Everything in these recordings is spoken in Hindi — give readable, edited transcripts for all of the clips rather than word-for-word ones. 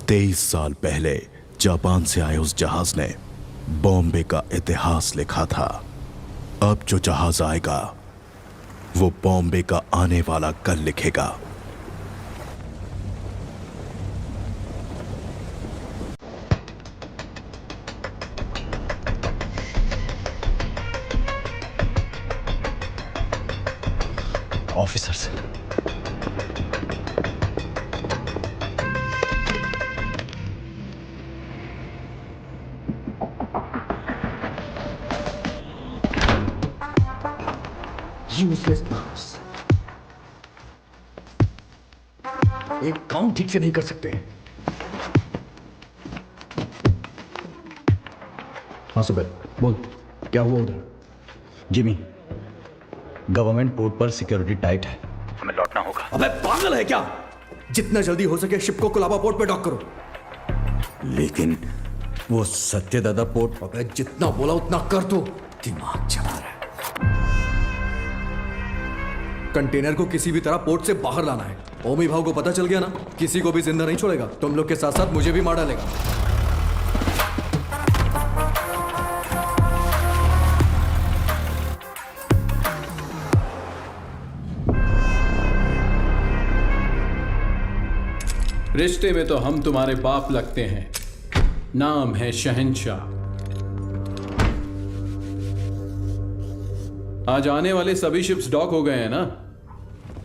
23 साल पहले जापान से आए उस जहाज ने बॉम्बे का इतिहास लिखा था। अब जो जहाज आएगा वो बॉम्बे का आने वाला कल लिखेगा। ऑफिसर्स, यूजलेस बॉस, एक काम ठीक से नहीं कर सकते। हाँ सुबह बोल, क्या हुआ उधर? जिमी, गवर्नमेंट पोर्ट पर सिक्योरिटी टाइट है, हमें लौटना होगा। अबे पागल है क्या? जितना जल्दी हो सके शिप को कोलाबा पोर्ट पे डॉक करो। लेकिन वो सत्यदादा पोर्ट। अबे जितना बोला उतना कर दो। दिमाग चला रहा है। कंटेनर को किसी भी तरह पोर्ट से बाहर लाना है। ओमी भाव को पता चल गया ना, किसी को भी जिंदा नहीं छोड़ेगा। तुम लोग के साथ साथ मुझे भी मार डालेगा। रिश्ते में तो हम तुम्हारे बाप लगते हैं, नाम है शहंशाह। आज आने वाले सभी शिप्स डॉक हो गए हैं ना,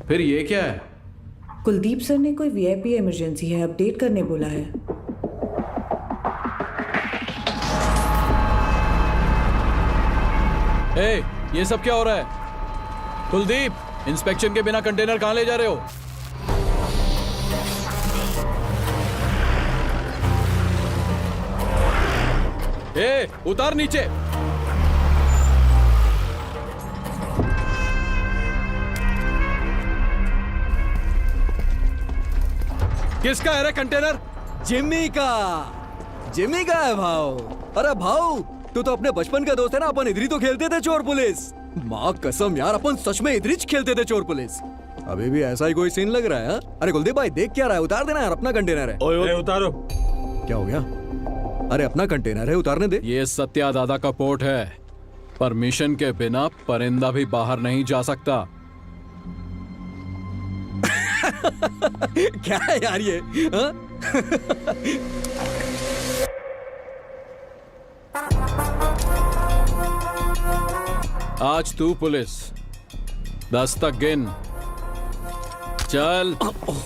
फिर ये क्या है? कुलदीप सर ने कोई वीआईपी इमरजेंसी है अपडेट करने बोला है। ए, ये सब क्या हो रहा है? कुलदीप, इंस्पेक्शन के बिना कंटेनर कहां ले जा रहे हो? ए, उतार नीचे। किसका है रे कंटेनर? जिम्मी का। जिम्मी का है भाव। अरे भाव, तू तो अपने बचपन का दोस्त है ना। अपन इधर ही तो खेलते थे चोर पुलिस। माँ कसम यार, अपन सच में इधर ही खेलते थे चोर पुलिस। अभी भी ऐसा ही कोई सीन लग रहा है हा? अरे कुलदीप भाई देख क्या रहा है? उतार देना यार, अपना कंटेनर है। ओए उतारो। क्या हो गया? अरे अपना कंटेनर है, उतारने दे। ये सत्या दादा का पोर्ट है। परमिशन के बिना परिंदा भी बाहर नहीं जा सकता। क्या है यार ये हा? आज तू पुलिस, 10 तक गिन। चल।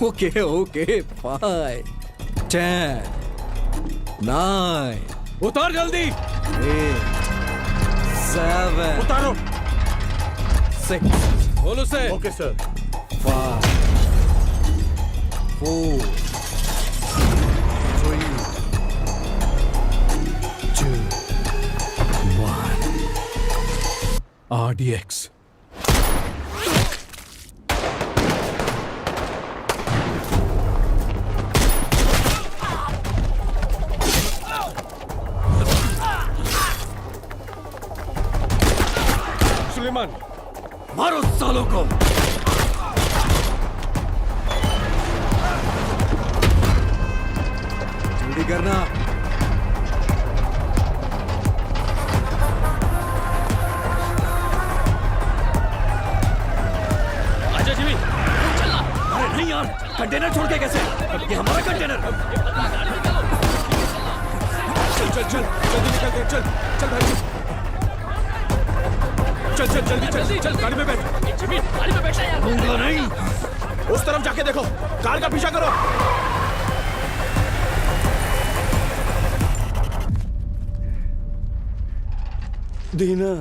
ओके ओके, 5, 10, 9, उतार जल्दी। 8, 7, उतारो। 6, बोलो से। Okay sir. 5, 4, 3, 2, 1। RDX। सुलेमान, मारो सालों को। जल्दी करना। आजा जिमी, चलना। अरे नहीं यार, कंटेनर छोड़ के कैसे? ये हमारा कंटेनर। चल चल चल, जल्दी निकल। चल चल भाई, चल चल जल्दी चल चल, गाड़ी में बैठ। जिमी, गाड़ी में बैठना यार। दूंगा नहीं। उस तरफ जाके देखो, कार का पीछा करो। दीना,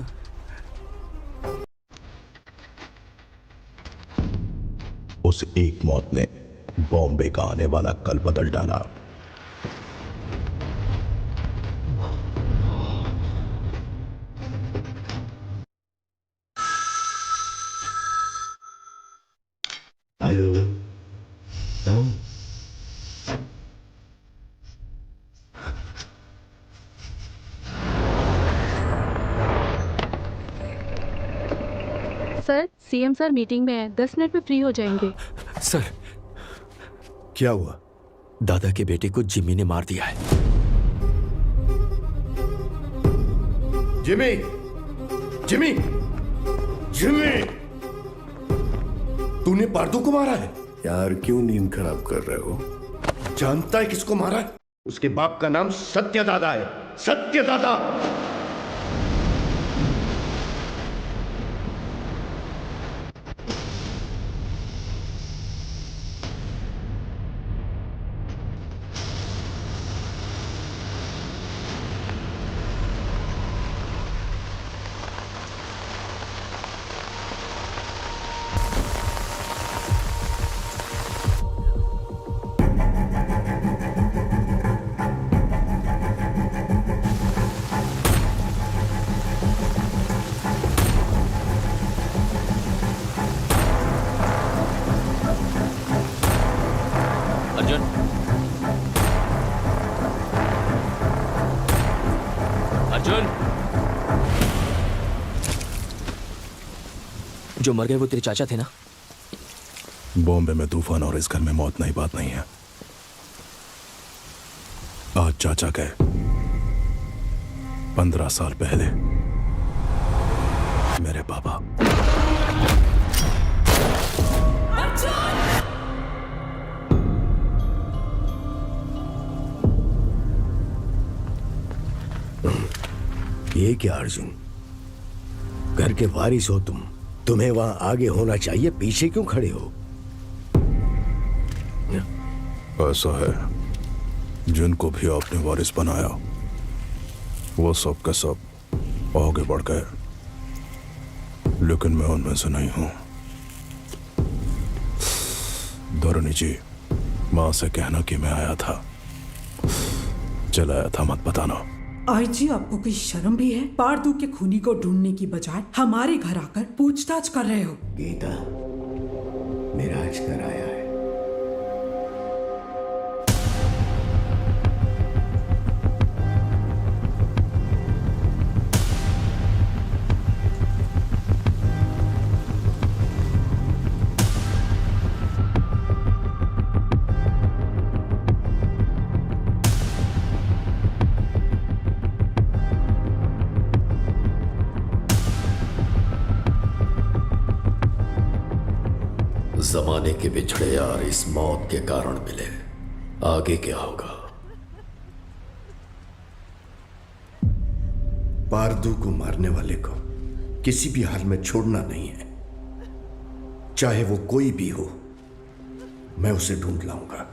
उस एक मौत ने बॉम्बे का आने वाला कल बदल डाला। सर, सीएम सर मीटिंग में है, 10 मिनट में फ्री हो जाएंगे। सर क्या हुआ? दादा के बेटे को जिमी ने मार दिया है। जिमी, जिमी, जिमी, तूने पार्दू को मारा है? यार क्यों नींद खराब कर रहे हो? जानता है किसको मारा है? उसके बाप का नाम सत्यदादा है। सत्यदादा। अर्जुन, अर्जुन, जो मर गए वो तेरे चाचा थे ना? बॉम्बे में तूफान और इस घर में मौत नई बात नहीं है। आज चाचा गए, 15 साल पहले मेरे पापा। ये क्या अर्जुन, घर के वारिस हो तुम, तुम्हें वहां आगे होना चाहिए, पीछे क्यों खड़े हो? ऐसा है, जिनको भी आपने वारिस बनाया वो सब के सब आगे बढ़ गए, लेकिन मैं उनमें से नहीं हूं। धरणी जी, मां से कहना कि मैं आया था, चलाया था मत बताना। आई जी, आपको कोई शर्म भी है? पार्दू के खूनी को ढूंढने की बजाय हमारे घर आकर पूछताछ कर रहे हो। गीता, मेरा आज घर आया है। जमाने के बिछड़े यार इस मौत के कारण मिले, आगे क्या होगा? पार्दू को मारने वाले को किसी भी हाल में छोड़ना नहीं है, चाहे वो कोई भी हो। मैं उसे ढूंढ लाऊंगा।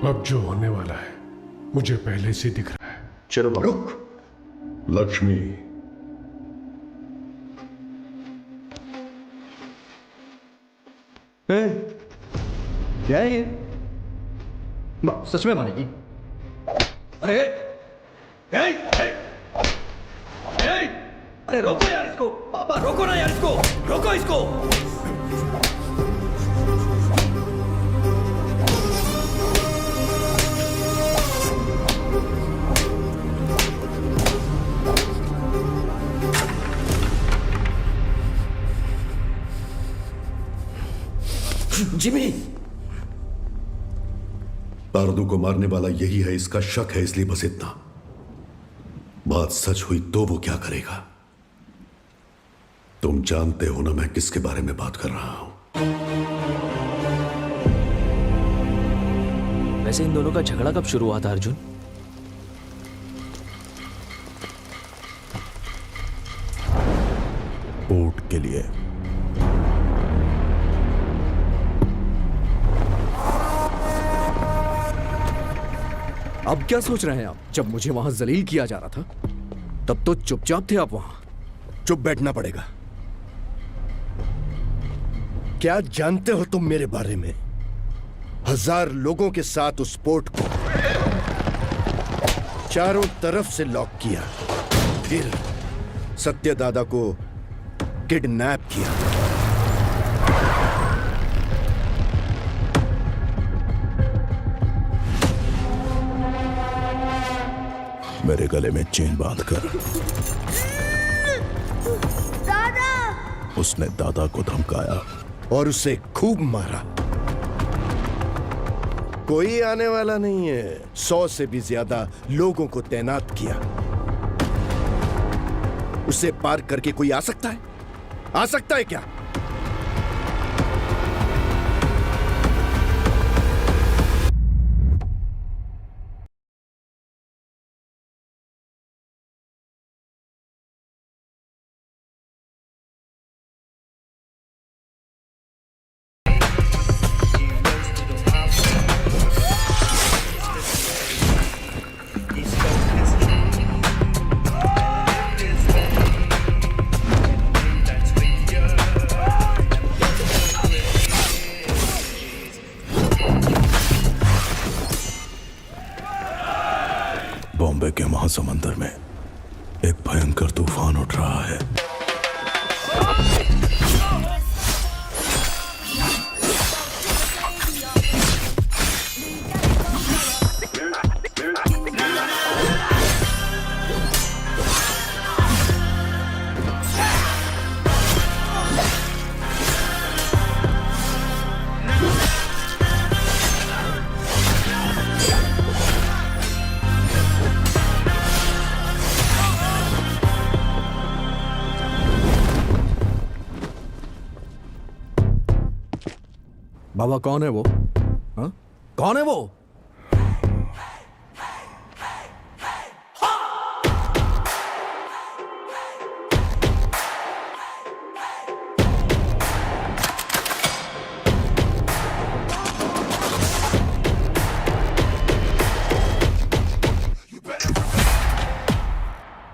अब जो होने वाला है मुझे पहले से दिख रहा है। चलो रुक। लक्ष्मी, क्या है ये? सच में मारेगी? अरे अरे रोको यार इसको, पापा रोको ना यार इसको, रोको इसको। जिमी, पार्दू को मारने वाला यही है, इसका शक है, इसलिए बस इतना। बात सच हुई तो वो क्या करेगा? तुम जानते हो ना मैं किसके बारे में बात कर रहा हूं। वैसे इन दोनों का झगड़ा कब शुरू हुआ था अर्जुन? पोर्ट के लिए। अब क्या सोच रहे हैं आप? जब मुझे वहां जलील किया जा रहा था तब तो चुपचाप थे आप वहां। चुप बैठना पड़ेगा। क्या जानते हो तुम मेरे बारे में? 1000 लोगों के साथ उस पोर्ट को चारों तरफ से लॉक किया, फिर सत्यदादा को किडनैप किया। मेरे गले में चेन बांधकर उसने दादा को धमकाया और उसे खूब मारा। कोई आने वाला नहीं है। 100 से भी ज्यादा लोगों को तैनात किया। उसे पार करके कोई आ सकता है? आ सकता है क्या? बॉम्बे के महासमुंदर में एक भयंकर तूफान उठ रहा है। बाबा कौन है वो? हाँ? कौन है वो?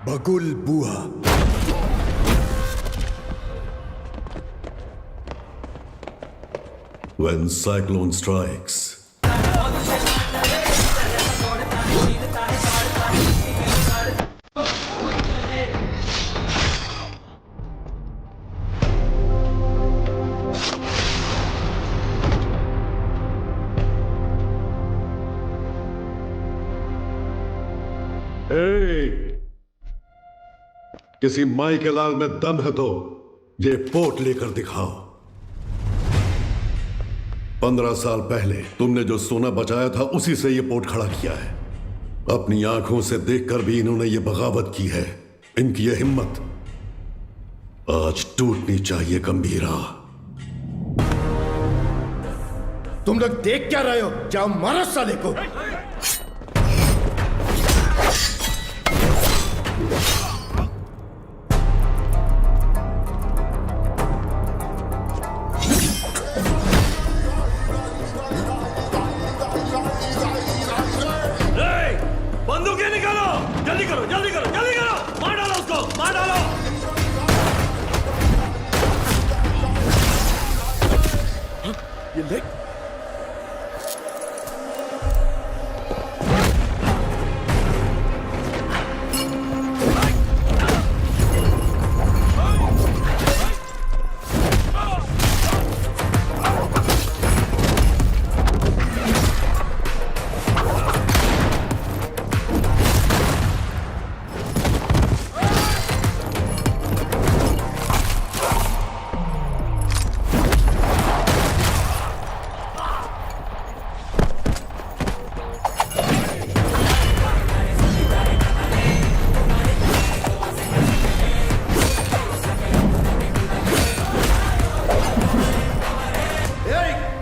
बगुल बुआ। When cyclone strikes, किसी माई के लाल में दम है तो ये पोर्ट लेकर दिखाओ। 15 साल पहले तुमने जो सोना बचाया था उसी से ये पोर्ट खड़ा किया है। अपनी आंखों से देखकर भी इन्होंने ये बगावत की है। इनकी ये हिम्मत आज टूटनी चाहिए। गंभीरा, तुम लोग देख क्या रहे हो? जाओ मारो साले को। बंदूकें निकालो, जल्दी करो, जल्दी करो, जल्दी करो, मार डालो उसको, मार डालो। ये देख,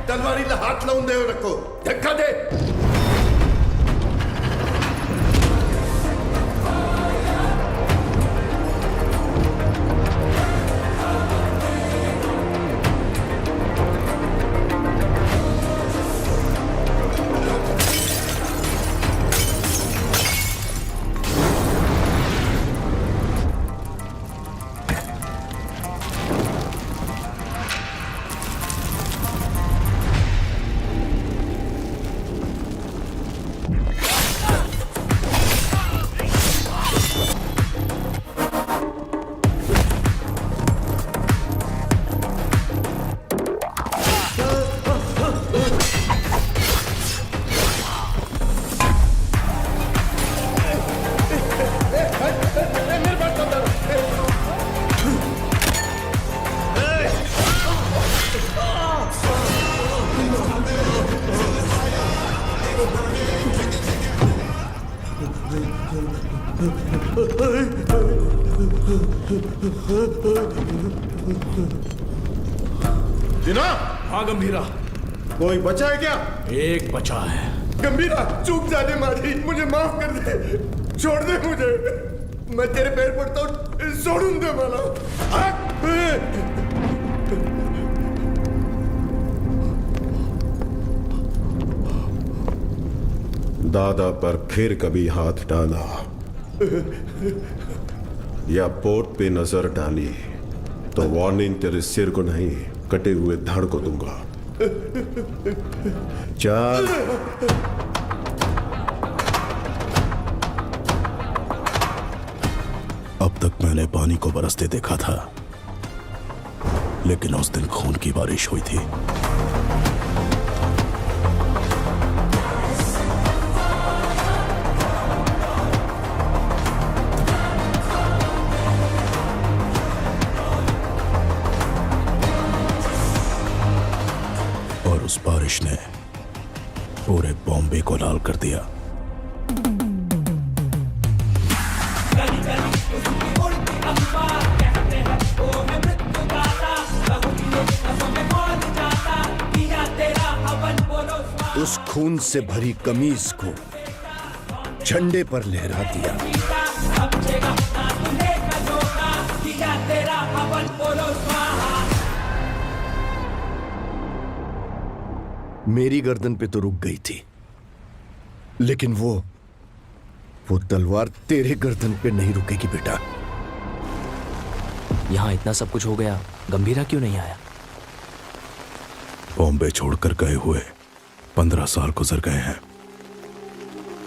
तलवारी हाथ लाऊं दे रखो, धक्का दे। दिना, हाँ गंभीरा, कोई बचा है क्या? एक बचा है। गंभीरा, चूक जाने मारी, मुझे माफ कर दे, छोड़ दे मुझे, मैं तेरे पैर पड़ता हूँ, छोड़ूं दे मला। दादा पर फिर कभी हाथ डाला या पोर्ट पे नजर डाली तो वार्निंग तेरे सिर को नहीं, कटे हुए धड़ को दूंगा। चल। अब तक मैंने पानी को बरसते देखा था, लेकिन उस दिन खून की बारिश हुई थी। और उस बारिश ने पूरे बॉम्बे को लाल कर दिया। उस खून से भरी कमीज को झंडे पर लहरा दिया। मेरी गर्दन पे तो रुक गई थी, लेकिन वो तलवार तेरे गर्दन पे नहीं रुकेगी बेटा। यहाँ इतना सब कुछ हो गया, गंभीरा क्यों नहीं आया? बॉम्बे छोड़कर गए हुए 15 साल गुजर गए हैं।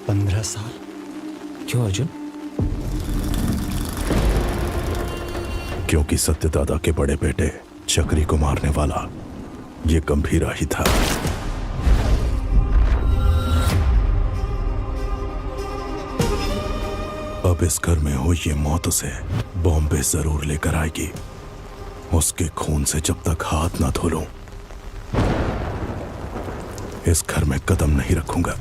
15 साल? क्यों अर्जुन? क्योंकि सत्यदादा के बड़े बेटे चक्री को मारने वाला ये गंभीरा ही था। अब इस घर में हुई ये मौत उसे बॉम्बे जरूर लेकर आएगी। उसके खून से जब तक हाथ ना धो लूं, इस घर में कदम नहीं रखूंगा।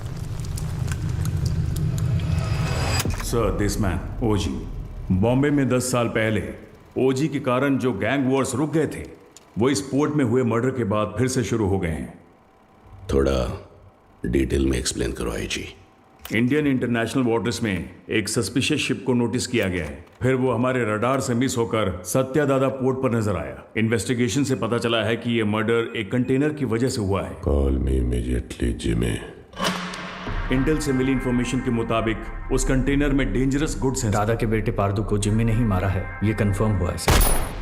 सर, दिस मैन ओजी बॉम्बे में 10 साल पहले ओजी के कारण जो गैंग वॉर्स रुक गए थे, वो इस पोर्ट में हुए मर्डर के बाद फिर से शुरू हो गए हैं। थोड़ा डिटेल में एक्सप्लेन करो आईजी। इंडियन इंटरनेशनल वाटर्स में एक सस्पिशियस शिप को नोटिस किया गया है। फिर वो हमारे रडार से मिस होकर सत्यादादा पोर्ट पर नजर आया। इन्वेस्टिगेशन से पता चला है कि ये मर्डर एक कंटेनर की वजह से हुआ है। Call me immediately Jimmy. Intel से मिली इंफॉर्मेशन के मुताबिक उस कंटेनर में डेंजरस गुड्स हैं। दादा के बेटे पारदू को जिम्मी ने ही मारा है, ये कंफर्म हुआ है सर।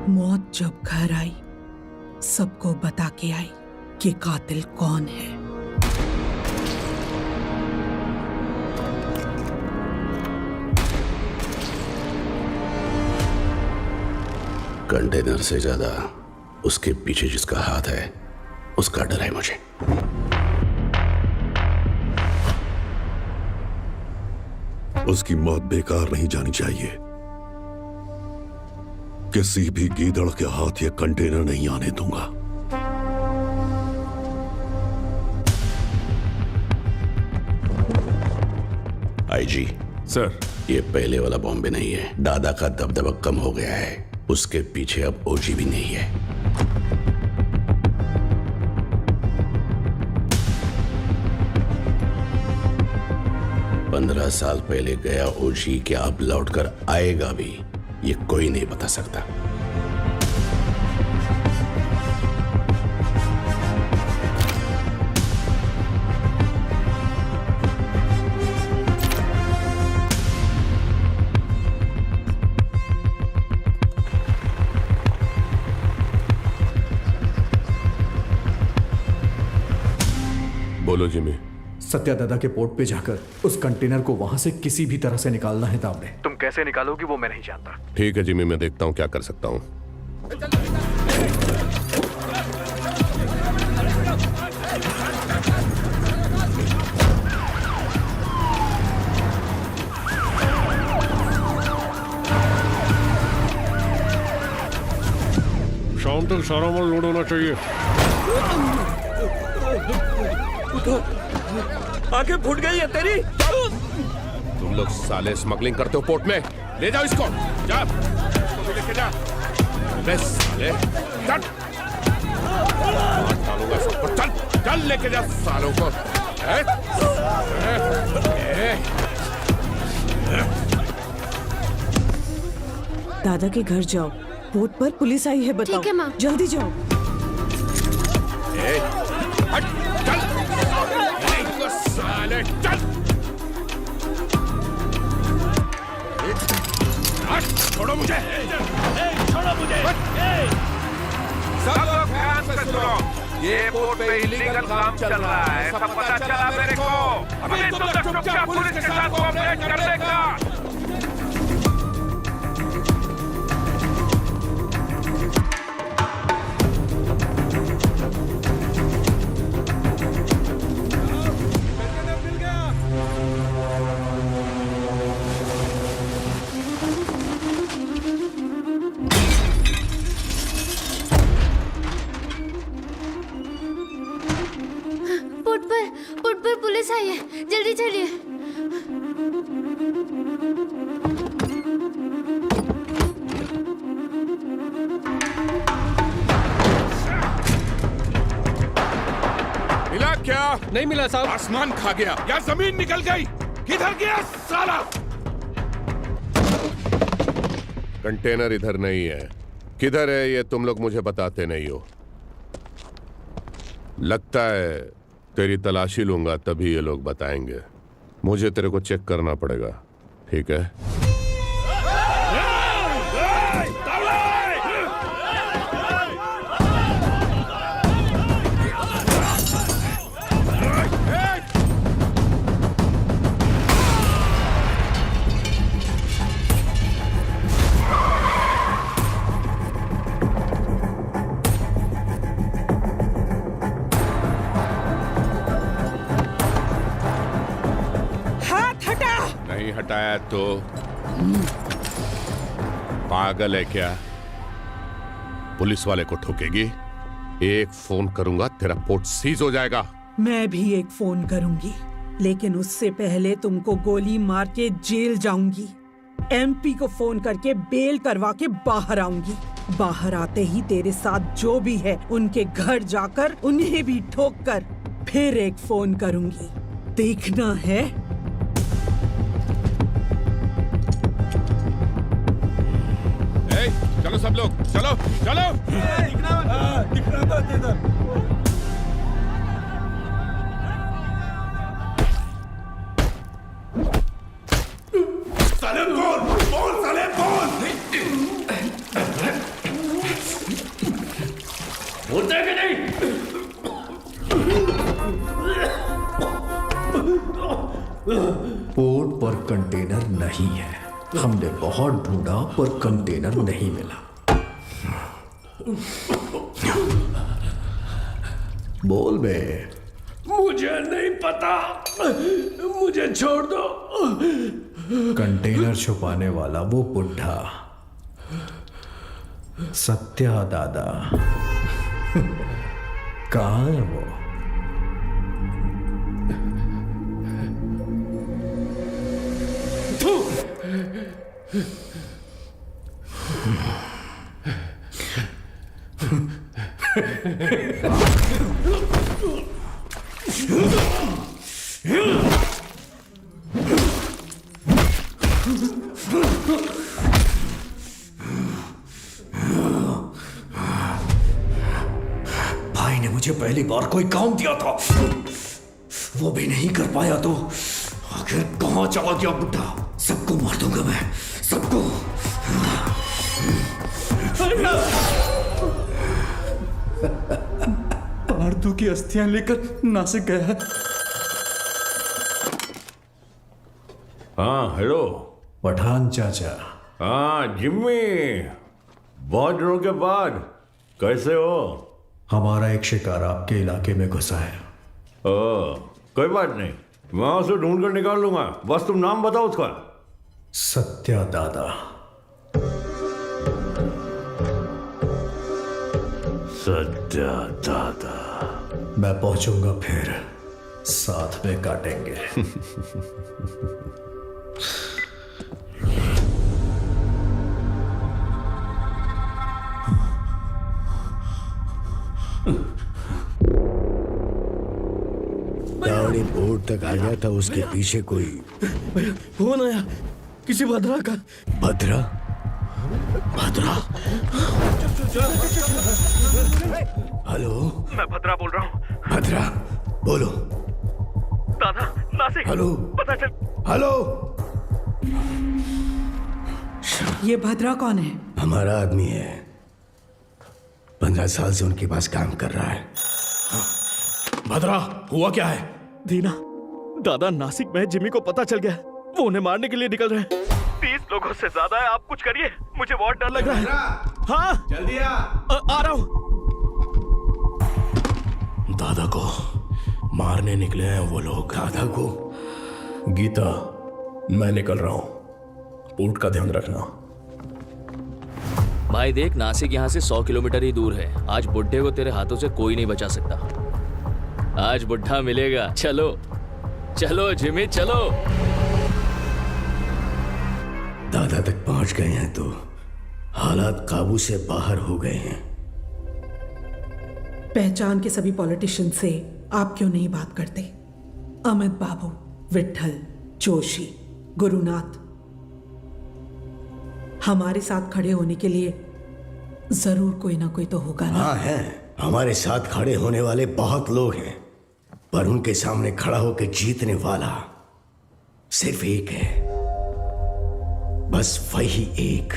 मौत जब घर आई, सबको बता के आई कि कातिल कौन है। कंटेनर से ज्यादा उसके पीछे जिसका हाथ है, उसका डर है मुझे। उसकी मौत बेकार नहीं जानी चाहिए। किसी भी गीदड़ के हाथ ये कंटेनर नहीं आने दूंगा। आईजी सर, ये पहले वाला बॉम्बे नहीं है। दादा का दबदबा कम हो गया है, उसके पीछे अब ओजी भी नहीं है। पंद्रह साल पहले गया ओजी क्या अब लौटकर आएगा भी, ये कोई नहीं बता सकता। बोलो जिमी। सत्यादादा के पोर्ट पे जाकर उस कंटेनर को वहां से किसी भी तरह से निकालना है ताबड़े। तुम कैसे निकालोगी वो मैं नहीं जानता। ठीक है जिमी, मैं देखता हूँ क्या कर सकता हूँ। शाम तक सारा माल लोड होना चाहिए। आंखें फूट गई है तेरी। तुम लोग साले स्मगलिंग करते हो पोर्ट में, ले जाओ इसको, जा इसको भी लेके जा। बे साले चल, डालूंगा सबको, चल चल लेके जा सालों को। दादा के घर जाओ, बोट पर पुलिस आई है, बताओ। ठीक है माँ। जल्दी जाओ। हट, चल साले, चल हट, छोड़ो मुझे, छोड़ो मुझे। सब लोग ध्यान से सुनो, ये बोट पे इलीगल काम चल रहा है, सब पता चला मेरे को। अभी तुम लोग चुपचाप पुलिस के साथ कोऑपरेट कर लेगा। पुट पर पुलिस आई है, जल्दी चलिए। मिला क्या? नहीं मिला साहब। आसमान खा गया या जमीन निकल गई? किधर गया साला? कंटेनर इधर नहीं है, किधर है ये तुम लोग मुझे बताते नहीं हो। लगता है तेरी तलाशी लूंगा तभी ये लोग बताएंगे। मुझे तेरे को चेक करना पड़ेगा, ठीक है? नहीं हटाया तो पागल है क्या? पुलिस वाले को ठोकेगी? एक फोन करूंगा तेरा पोर्ट सीज हो जाएगा। मैं भी एक फोन करूंगी, लेकिन उससे पहले तुमको गोली मार के जेल जाऊंगी। एमपी को फोन करके बेल करवा के बाहर आऊंगी। बाहर आते ही तेरे साथ जो भी है उनके घर जाकर उन्हें भी ठोक कर फिर एक फोन करूंगी। देखना है? चलो सब लोग, चलो चलो। साले बोल साले बोल। बोलते हैं कि नहीं? पोर्ट पर कंटेनर नहीं है। हमने बहुत ढूंढा पर कंटेनर नहीं मिला। बोल बे। मुझे नहीं पता, मुझे छोड़ दो। कंटेनर छुपाने वाला वो बुढ़ा सत्या दादा कहाँ है वो? भाई ने मुझे पहली बार कोई काम दिया था, वो भी नहीं कर पाया तो आखिर कहां चला गया बुढ़ा? सबको मार दूंगा मैं, सबको। पार्थू की अस्थियां लेकर नासिक गया है। हाँ हेलो पठान चाचा। हाँ जिम्मी, बहुत दिनों के बाद कैसे हो? हमारा एक शिकार आपके इलाके में घुसा है। कोई बात नहीं, मैं उसे ढूंढ कर निकाल लूंगा, बस तुम नाम बताओ उसका। सत्या दादा। सत्या दादा, मैं पहुंचूंगा फिर साथ में काटेंगे। दावड़ी बोर्ड तक आ गया था, उसके पीछे कोई फोन आया किसी भद्रा का। भद्रा? भद्रा? हेलो, मैं भद्रा बोल रहा हूँ। भद्रा बोलो। दादा, नासिक। हेलो, पता चल। हेलो। ये भद्रा कौन है? हमारा आदमी है, 15 साल से उनके पास काम कर रहा है। भद्रा, हुआ क्या है? दीना, दादा नासिक में जिमी को पता चल गया, वो उन्हें मारने के लिए निकल रहे हैं। 30 लोगों से ज्यादा है, आप कुछ करिए, मुझे बहुत डर लग रहा है। हाँ जल्दी आ रहा हूँ। दादा को मारने निकले हैं वो लोग। दादा को? गीता, मैं निकल रहा हूँ, पोर्ट का ध्यान रखना। भाई देख, नासिक यहाँ से 100 किलोमीटर ही दूर है। आज बुड्ढे को तेरे हाथों से कोई नहीं बचा सकता। आज बुड्ढा मिलेगा। चलो चलो जिमी, चलो। दादा तक पहुंच गए हैं तो हालात काबू से बाहर हो गए हैं। पहचान के सभी पॉलिटिशियन से आप क्यों नहीं बात करते? अमित बाबू, विट्ठल, जोशी, गुरुनाथ, हमारे साथ खड़े होने के लिए जरूर कोई ना कोई तो होगा ना? हाँ है, हमारे साथ खड़े होने वाले बहुत लोग हैं, पर उनके सामने खड़ा होकर जीतने वाला सिर्फ एक है, बस वही एक।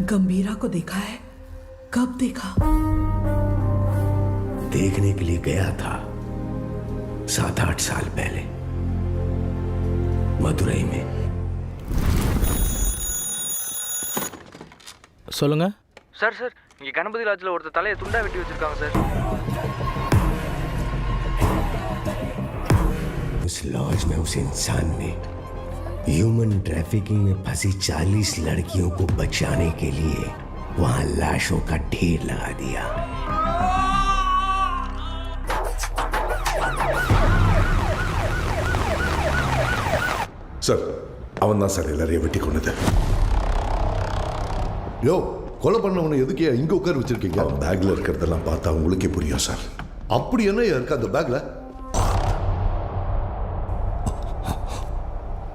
गंभीरा को देखा है? कब देखा? देखने के लिए गया था 7-8 साल पहले मदुरई में। சொல்லுங்க சார் சார், இங்க கணபதி லாட்ஜ்ல ஒருத்தர் தலையை துண்டா வெட்டி வச்சிருக்காங்க சார். उस लॉज में उस इंसान ने ह्यूमन ट्रैफिकिंग में फंसी 40 लड़कियों को बचाने के लिए वहां लाशों का ढेर लगा दिया। சார், அவன் தான் சார் எல்லாரையும் வெட்டி கொண்டது. யோ, கொலை பண்ணவனை எதுக்கே இங்க உட்கார வச்சிருக்கீங்க? அவன் பேக்ல இருக்கிறதெல்லாம் பார்த்தா உங்களுக்கே புரியும் சார். அப்படி என்ன இருக்கு அந்த பேக்ல?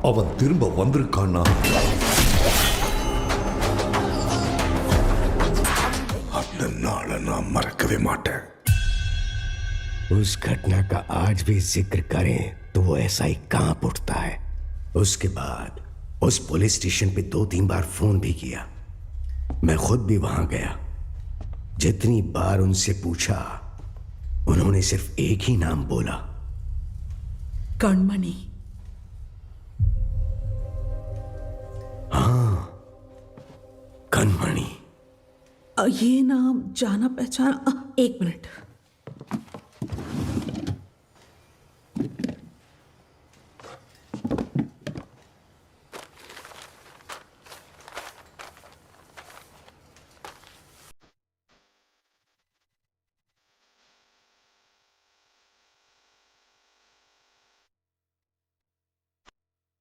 அவன் திரும்ப வந்திருக்கான்னா அந்த நாளை நான் மறக்கவே மாட்டேன். उस घटना का आज भी जिक्र करें तो वो ऐसा ही कांप उठता है। उसके बाद उस पुलिस स्टेशन पे 2-3 बार फोन भी किया। मैं खुद भी वहां गया। जितनी बार उनसे पूछा, उन्होंने सिर्फ एक ही नाम बोला, कणमणि। हाँ, कणमणि। ये नाम जाना पहचाना। 1 मिनट।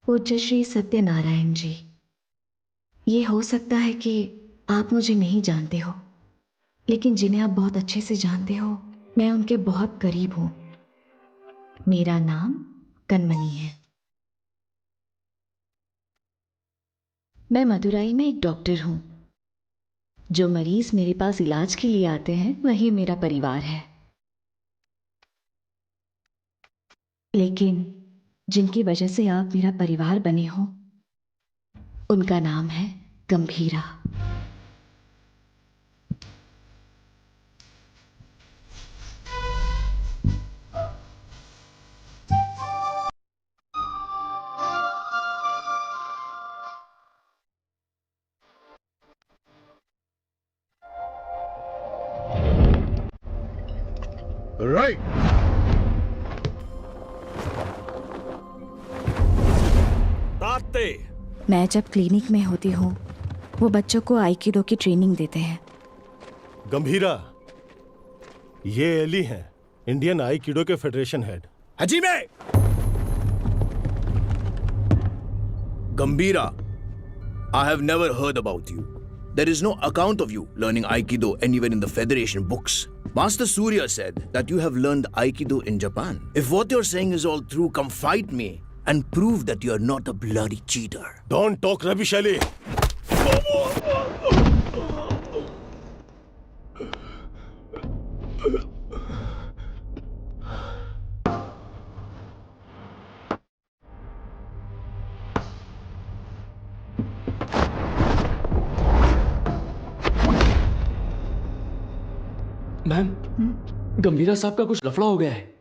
पूज्य श्री सत्यनारायण जी, ये हो सकता है कि आप मुझे नहीं जानते हो, लेकिन जिन्हें आप बहुत अच्छे से जानते हो, मैं उनके बहुत करीब हूं। मेरा नाम कणमणि है। मैं मदुरई में एक डॉक्टर हूं। जो मरीज मेरे पास इलाज के लिए आते हैं वही मेरा परिवार है, लेकिन जिनकी वजह से आप मेरा परिवार बने हो, उनका नाम है गंभीरा। राइट। मैं जब क्लिनिक में होती हूँ वो बच्चों को आइकिडो की ट्रेनिंग देते हैं। गंभीरा, ये एली हैं, इंडियन आइकिडो के federation head. Hajime! Gambhira, I have never heard about you. There is no account of you learning Aikido anywhere in the Federation books. Master Surya said that you have learned Aikido in Japan. If what you're saying is all true, come fight me and prove that you're not a bloody cheater. Don't talk rubbish, Ali. Ma'am, Gambhira साहब का कुछ लफड़ा हो गया है।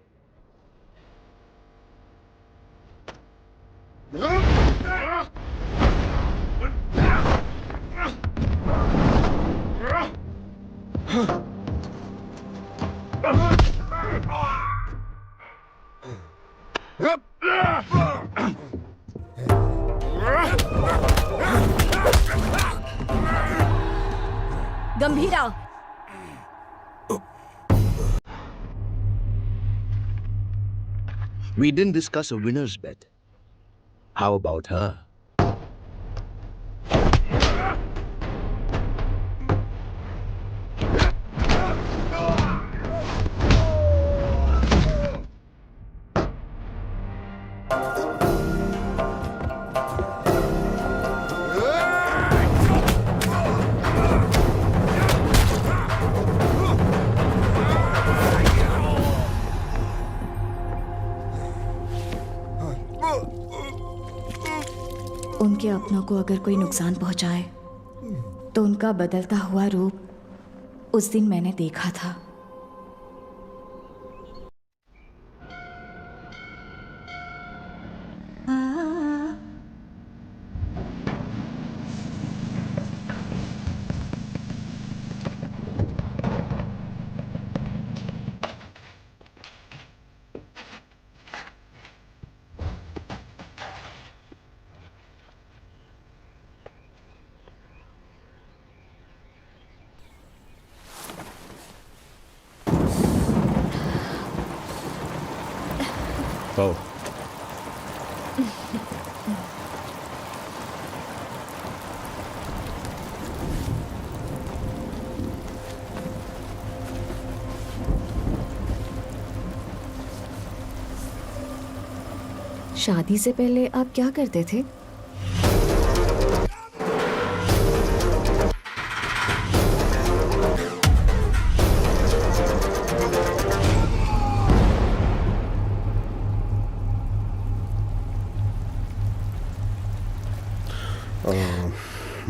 गंभीरा, We didn't discuss a winner's bet. How about her? उनके अपनों को अगर कोई नुकसान पहुंचाए तो उनका बदलता हुआ रूप उस दिन मैंने देखा था। आओ। शादी से पहले आप क्या करते थे?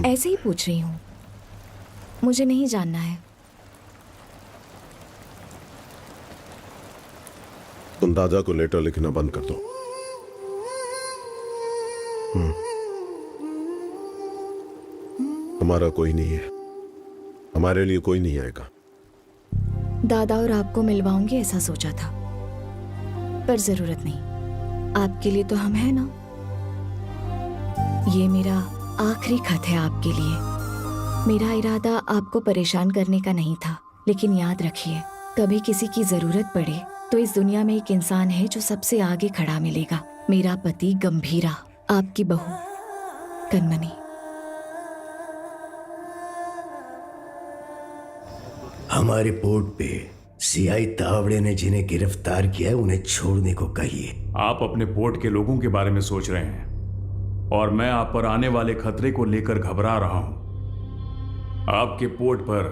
ऐसे ही पूछ रही हूँ, मुझे नहीं जानना है। तुम दादा को लेटर लिखना बंद कर दो। हमारा कोई नहीं है, हमारे लिए कोई नहीं आएगा। दादा और आपको मिलवाऊंगी ऐसा सोचा था, पर जरूरत नहीं। आपके लिए तो हम हैं ना। ये मेरा आखिरी खत है आपके लिए। मेरा इरादा आपको परेशान करने का नहीं था, लेकिन याद रखिए, कभी किसी की जरूरत पड़े तो इस दुनिया में एक इंसान है जो सबसे आगे खड़ा मिलेगा। मेरा पति गंभीरा, आपकी बहू कनमनी। हमारे पोर्ट पे सीआई तावड़े ने जिन्हें गिरफ्तार किया है उन्हें छोड़ने को कहिए। आप अपने पोर्ट के लोगों के बारे में सोच रहे हैं और मैं आप पर आने वाले खतरे को लेकर घबरा रहा हूं। आपके पोर्ट पर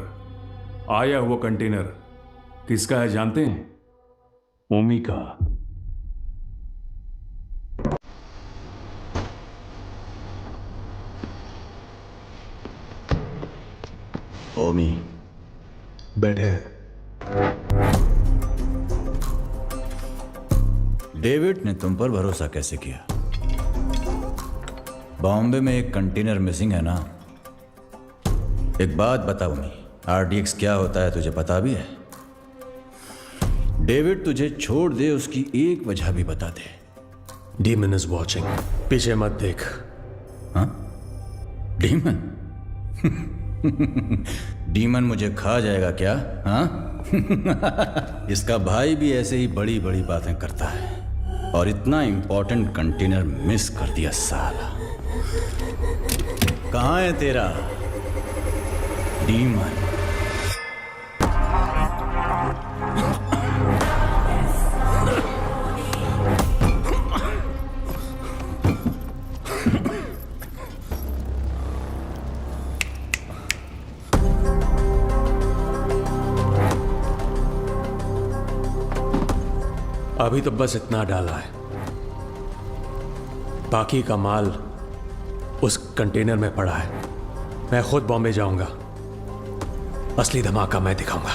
आया हुआ कंटेनर किसका है जानते हैं? ओमी का। ओमी बैठे। डेविड ने तुम पर भरोसा कैसे किया? बॉम्बे में एक कंटेनर मिसिंग है ना? एक बात बता ओमी, आरडीएक्स क्या होता है तुझे पता भी है? डेविड तुझे छोड़ दे उसकी एक वजह भी बता दे। डीमन इज वॉचिंग, पीछे मत देख। हाँ? डीमन? डीमन मुझे खा जाएगा क्या? हाँ? इसका भाई भी ऐसे ही बड़ी बड़ी बातें करता है और इतना इंपॉर्टेंट कंटेनर मिस कर दिया साला। कहाँ है तेरा डीमन? अभी तो बस इतना डाला है, बाकी का माल उस कंटेनर में पड़ा है। मैं खुद बॉम्बे जाऊंगा, असली धमाका मैं दिखाऊंगा।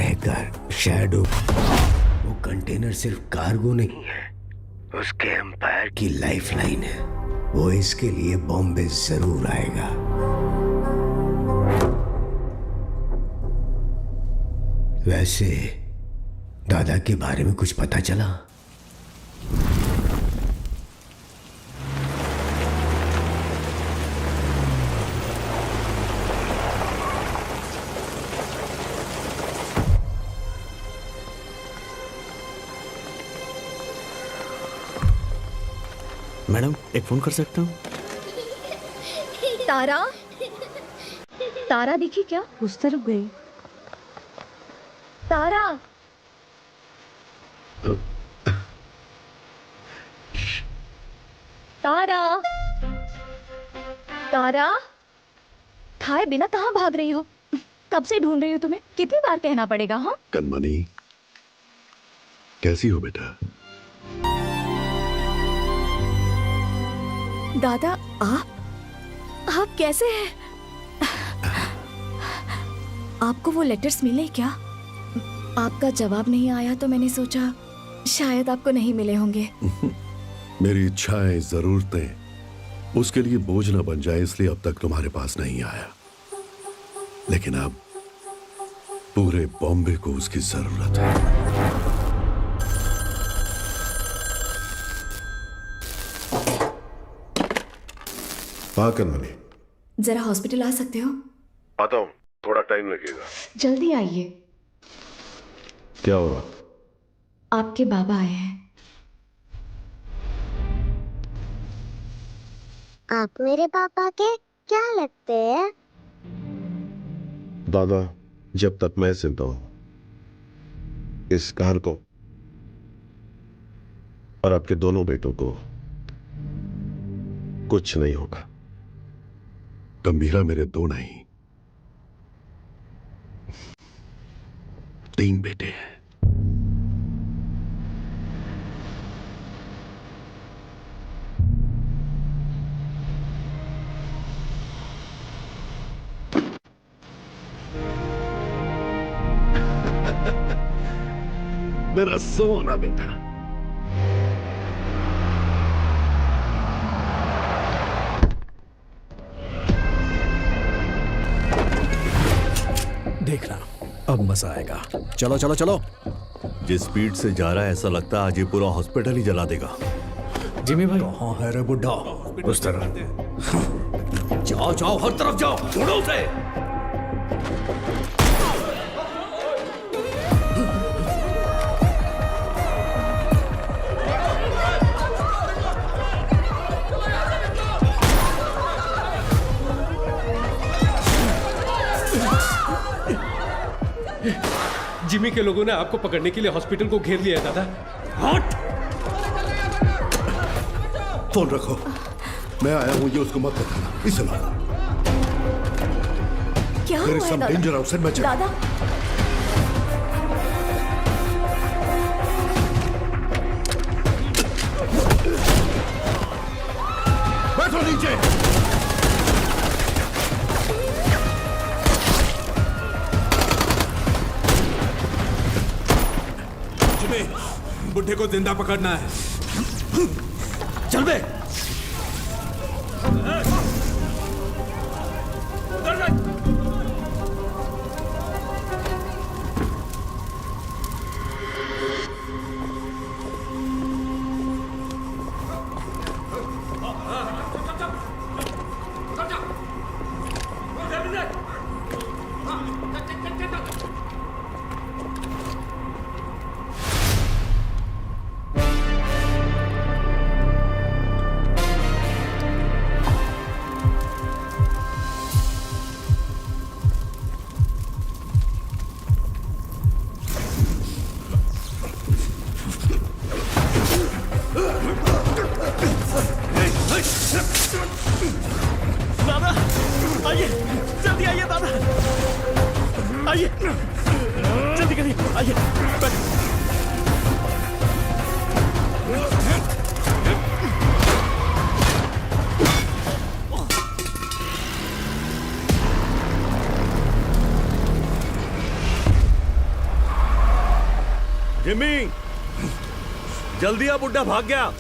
हैकर शैडो, वो कंटेनर सिर्फ कार्गो नहीं है, उसके एम्पायर की लाइफलाइन है। वो इसके लिए बॉम्बे जरूर आएगा। वैसे दादा के बारे में कुछ पता चला? मैडम एक फोन कर सकता हूँ? तारा, तारा दिखी क्या? उस तरफ गई। तारा, तारा, तारा, खाए बिना कहाँ भाग रही हो? कब से ढूंढ रही हो तुम्हें, कितनी बार कहना पड़ेगा? हाँ कनमनी, कैसी हो बेटा? दादा, आप कैसे हैं? आपको वो लेटर्स मिले क्या? आपका जवाब नहीं आया तो मैंने सोचा शायद आपको नहीं मिले होंगे। मेरी इच्छाएं, जरूरतें उसके लिए बोझ न बन जाए, इसलिए अब तक तुम्हारे पास नहीं आया। लेकिन अब पूरे बॉम्बे को उसकी जरूरत है। हाँ कनमनी, जरा हॉस्पिटल आ सकते हो? आता हूँ, थोड़ा टाइम लगेगा। जल्दी आइए। क्या हुआ? आपके बाबा आए हैं। आप मेरे पापा के क्या लगते हैं? दादा, जब तक मैं जिंदा हूं, इस घर को और आपके दोनों बेटों को कुछ नहीं होगा। गंभीरा मेरे दो नहीं, 3 बेटे हैं। मेरा सोना बेटा। देखना, अब मजा आएगा। चलो चलो चलो। जिस स्पीड से जा रहा है ऐसा लगता है आज ये पूरा हॉस्पिटल ही जला देगा। जिमी भाई, कहाँ है रे बुड्ढा? उस तरह जाओ जाओ, हर तरफ जाओ, ढूंढो उसे। जिमी के लोगों ने आपको पकड़ने के लिए हॉस्पिटल को घेर लिया दादा। हट! फोन रखो, मैं आया हूं, ये उसको मत बताना। इसे लो। क्या हुआ है दादा? डेंजर आउटसाइड में दादा, बैठो नीचे। बुड्ढे को जिंदा पकड़ना है। चल बे। दादा आइए, जल्दी आइए दादा, आइए जल्दी करिए, आइए बैठो। जिमी, जल्दी आ, बुड्ढा भाग गया।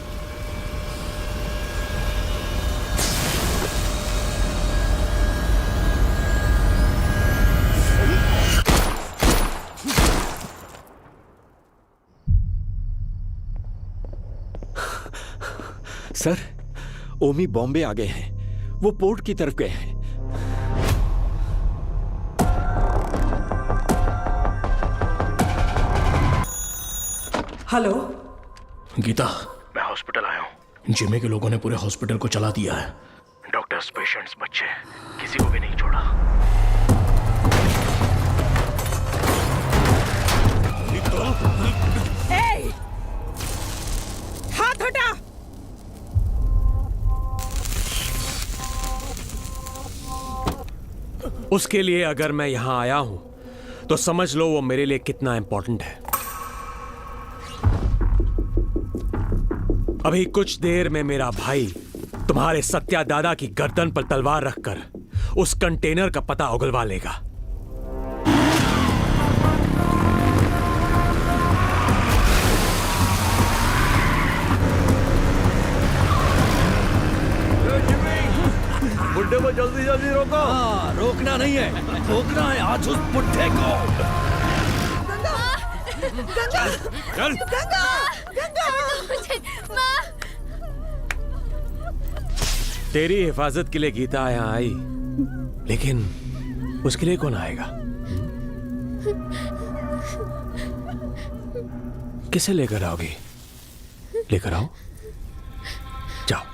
सर, ओमी बॉम्बे आ गए हैं, वो पोर्ट की तरफ गए हैं। हेलो गीता, मैं हॉस्पिटल आया हूँ। जिमी के लोगों ने पूरे हॉस्पिटल को चला दिया है। डॉक्टर्स, पेशेंट्स, बच्चे, किसी को भी नहीं छोड़ा। ए! हाथ हटा। उसके लिए अगर मैं यहां आया हूं तो समझ लो वो मेरे लिए कितना इंपॉर्टेंट है। अभी कुछ देर में मेरा भाई तुम्हारे सत्या दादा की गर्दन पर तलवार रखकर उस कंटेनर का पता उगलवा लेगा। बुड्ढे को जल्दी जल्दी रोको। हाँ, रोकना नहीं है, रोकना है आज उस बुड्ढे को। गंगा, चल। गंगा, गंगा। तेरी हिफाजत के लिए गीता यहाँ आई, लेकिन उसके लिए कौन आएगा? किसे लेकर आओगी? लेकर आओ, जाओ।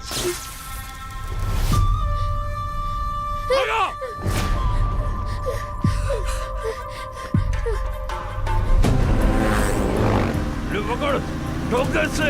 पकड़, ठोक से।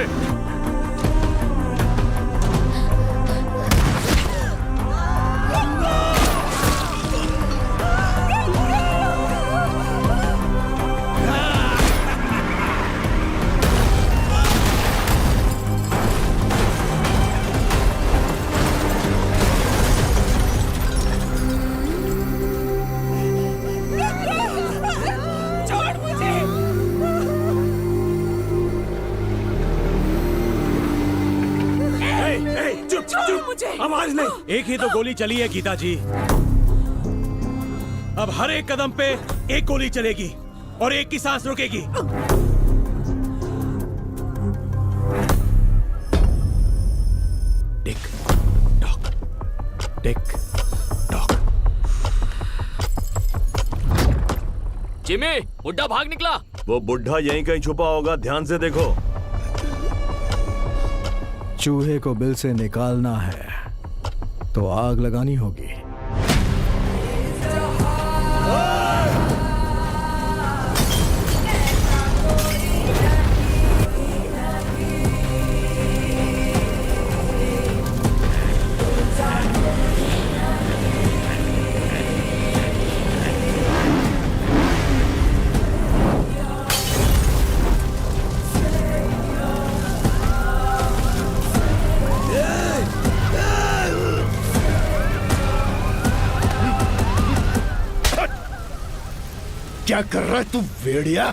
छोड़ मुझे। चुप चुप, मुझे। आवाज नहीं। एक ही तो गोली चली है गीता जी। अब हर एक कदम पे एक गोली चलेगी और एक की सांस रुकेगी। Tick tock, tick tock. Jimmy, बुड्ढा भाग निकला। वो बुड्ढा यहीं कहीं छुपा होगा, ध्यान से देखो। चूहे को बिल से निकालना है तो आग लगानी होगी। क्या कर रहा है तू भेड़िया?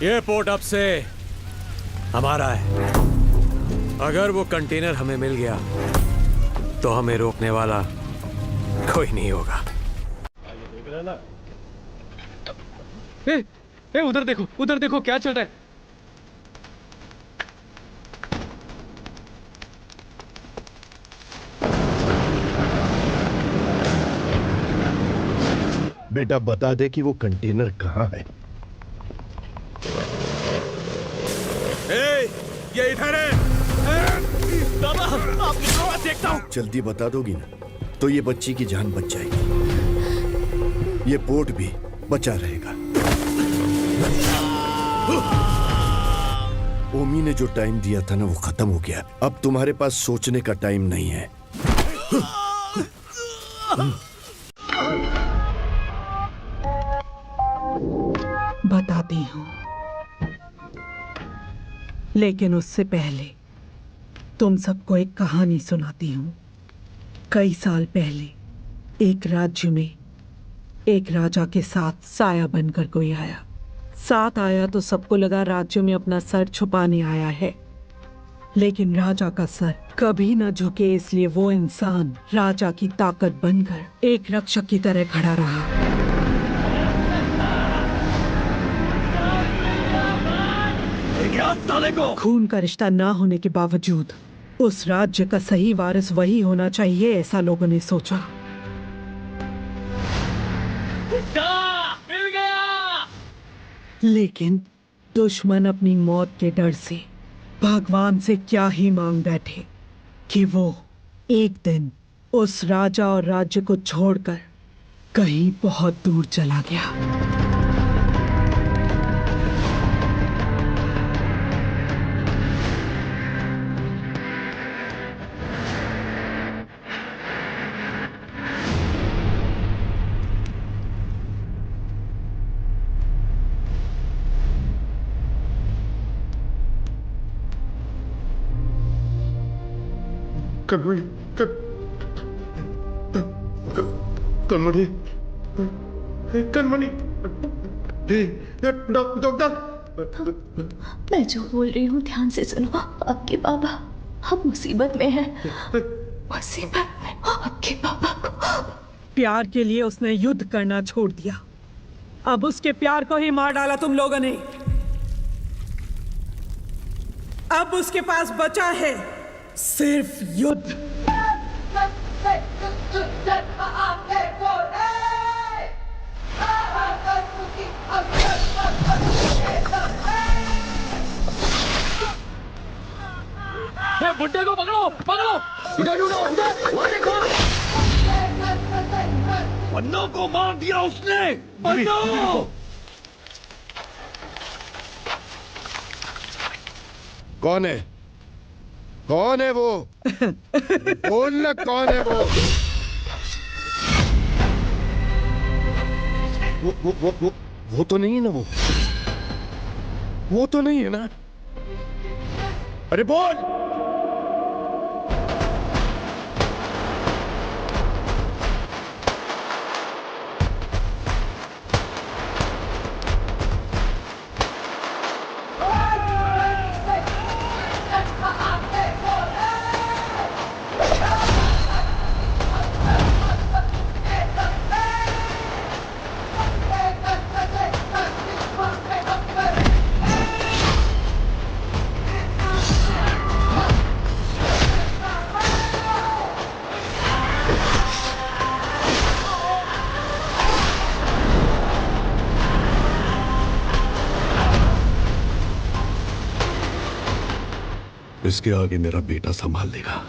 ये पोर्ट अब से हमारा है। अगर वो कंटेनर हमें मिल गया तो हमें रोकने वाला कोई नहीं होगा। उधर देखो, उधर देखो क्या चल रहा है। बेटा बता दे कि वो कंटेनर कहाँ है। ये इधर है। दादा, आप निकलो, मैं देखता हूँ। जल्दी बता दोगी ना तो ये बच्ची की जान बच जाएगी, ये पोर्ट भी बचा रहेगा। ओमी ने जो टाइम दिया था ना वो खत्म हो गया। अब तुम्हारे पास सोचने का टाइम नहीं है। बताती हूँ, लेकिन उससे पहले तुम सबको एक कहानी सुनाती हूँ। कई साल पहले एक राज्य में एक राजा के साथ साया बनकर कोई आया। साथ आया तो सबको लगा राज्य में अपना सर छुपाने आया है, लेकिन राजा का सर कभी न झुके, इसलिए वो इंसान राजा की ताकत बनकर एक रक्षक की तरह खड़ा रहा। खून का रिश्ता ना होने के बावजूद उस राज्य का सही वारिस वही होना चाहिए, ऐसा लोगों ने सोचा। मिल गया। लेकिन दुश्मन अपनी मौत के डर से भगवान से क्या ही मांग बैठे कि वो एक दिन उस राजा और राज्य को छोड़कर कहीं बहुत दूर चला गया। कनमणि, कनमणि, डॉक्टर। मैं जो बोल रही हूँ ध्यान से सुनो। आपके बाबा हम मुसीबत में हैं। मुसीबत में आपके बाबा को। प्यार के लिए उसने युद्ध करना छोड़ दिया। अब उसके प्यार को ही मार डाला तुम लोगों ने। अब उसके पास बचा है सिर्फ युद्ध। बुड्ढे को पकड़ो, पकड़ो। इधर ढूंढो, उधर, वो देखो। पन्नों को मार दिया उसने। पन्नों। कौन है? कौन है वो? बोलना, कौन है वो? वो तो नहीं है ना? वो तो नहीं है ना? अरे बोल! इसके आगे मेरा बेटा संभाल लेगा।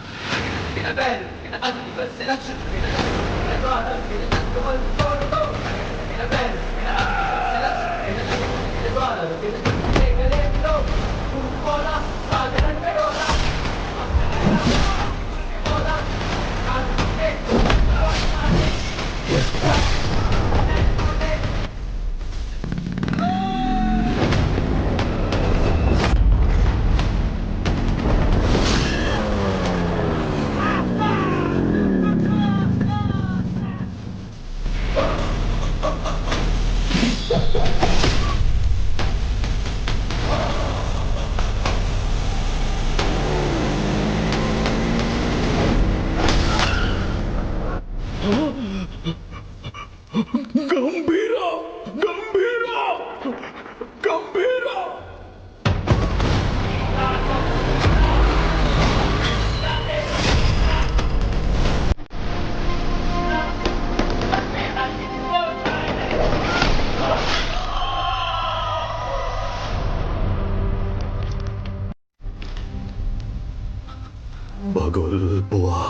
गंभीरा, गंभीरा, गंभीरा। बगुल बुआ।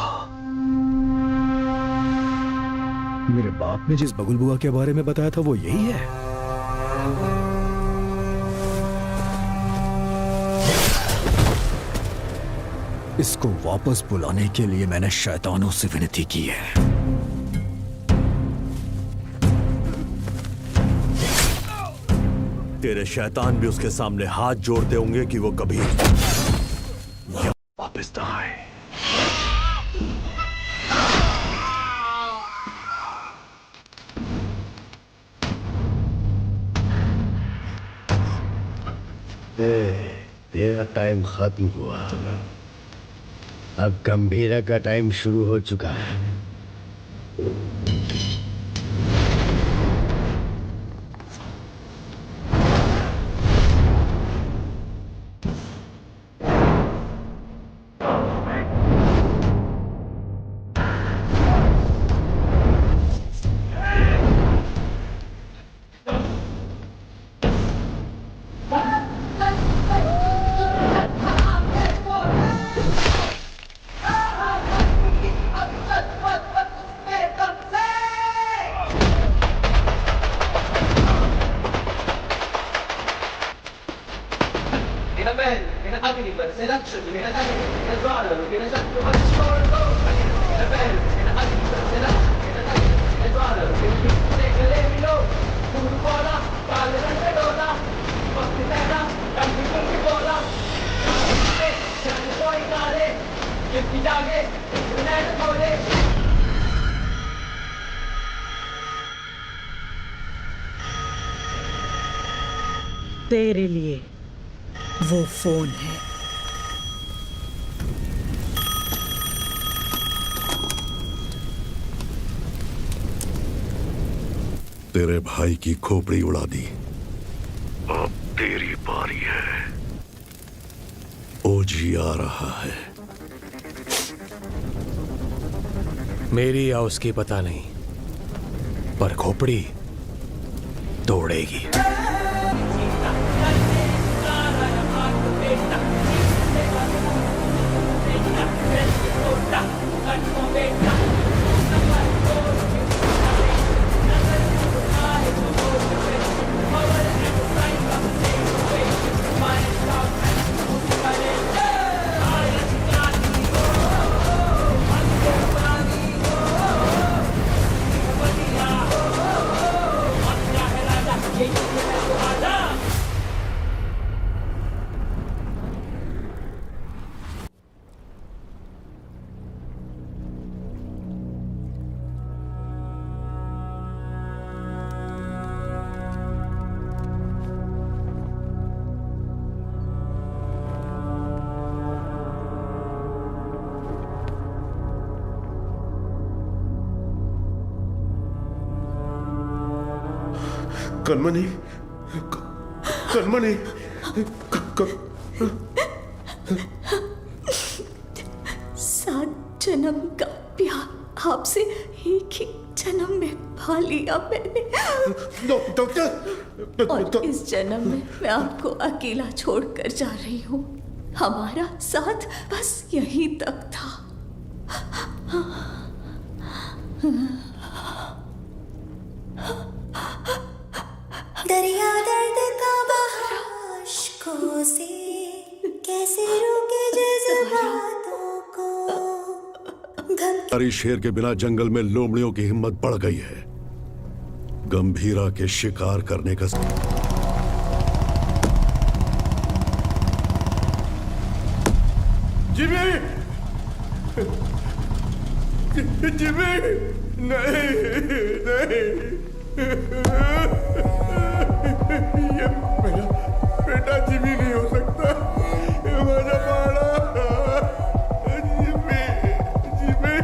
मेरे बाप ने जिस बगुल बुआ के बारे में बताया था वो यही है। इसको वापस बुलाने के लिए मैंने शैतानों से विनती की है। तेरे शैतान भी उसके सामने हाथ जोड़ते होंगे कि वो कभी वापस ना आए। तेरा टाइम खत्म हुआ, अब गंभीरा का टाइम शुरू हो चुका है। तेरे लिए वो फोन है। तेरे भाई की खोपड़ी उड़ा दी, अब तेरी बारी है। ओजी आ रहा है। मेरी या उसकी पता नहीं, पर खोपड़ी तोड़ेगी। कनमनी, कनमनी, सात जन्म का प्यार आपसे एक ही जन्म में पा लिया मैंने। डॉक्टर, और इस जन्म में मैं आपको अकेला छोड़कर जा रही हूँ। हमारा साथ बस यहीं तक था। दरिया दर्द का बहाशकों से कैसे रोके जज्बातों को। हरी शेर के बिना जंगल में लोमड़ियों की हिम्मत बढ़ गई है। गंभीरा के शिकार करने का जिमी, जिमी, नहीं, नहीं, ये मेरा बेटा जिमी नहीं हो सकता। ये मेरा बाड़ा जिमी, जिमी।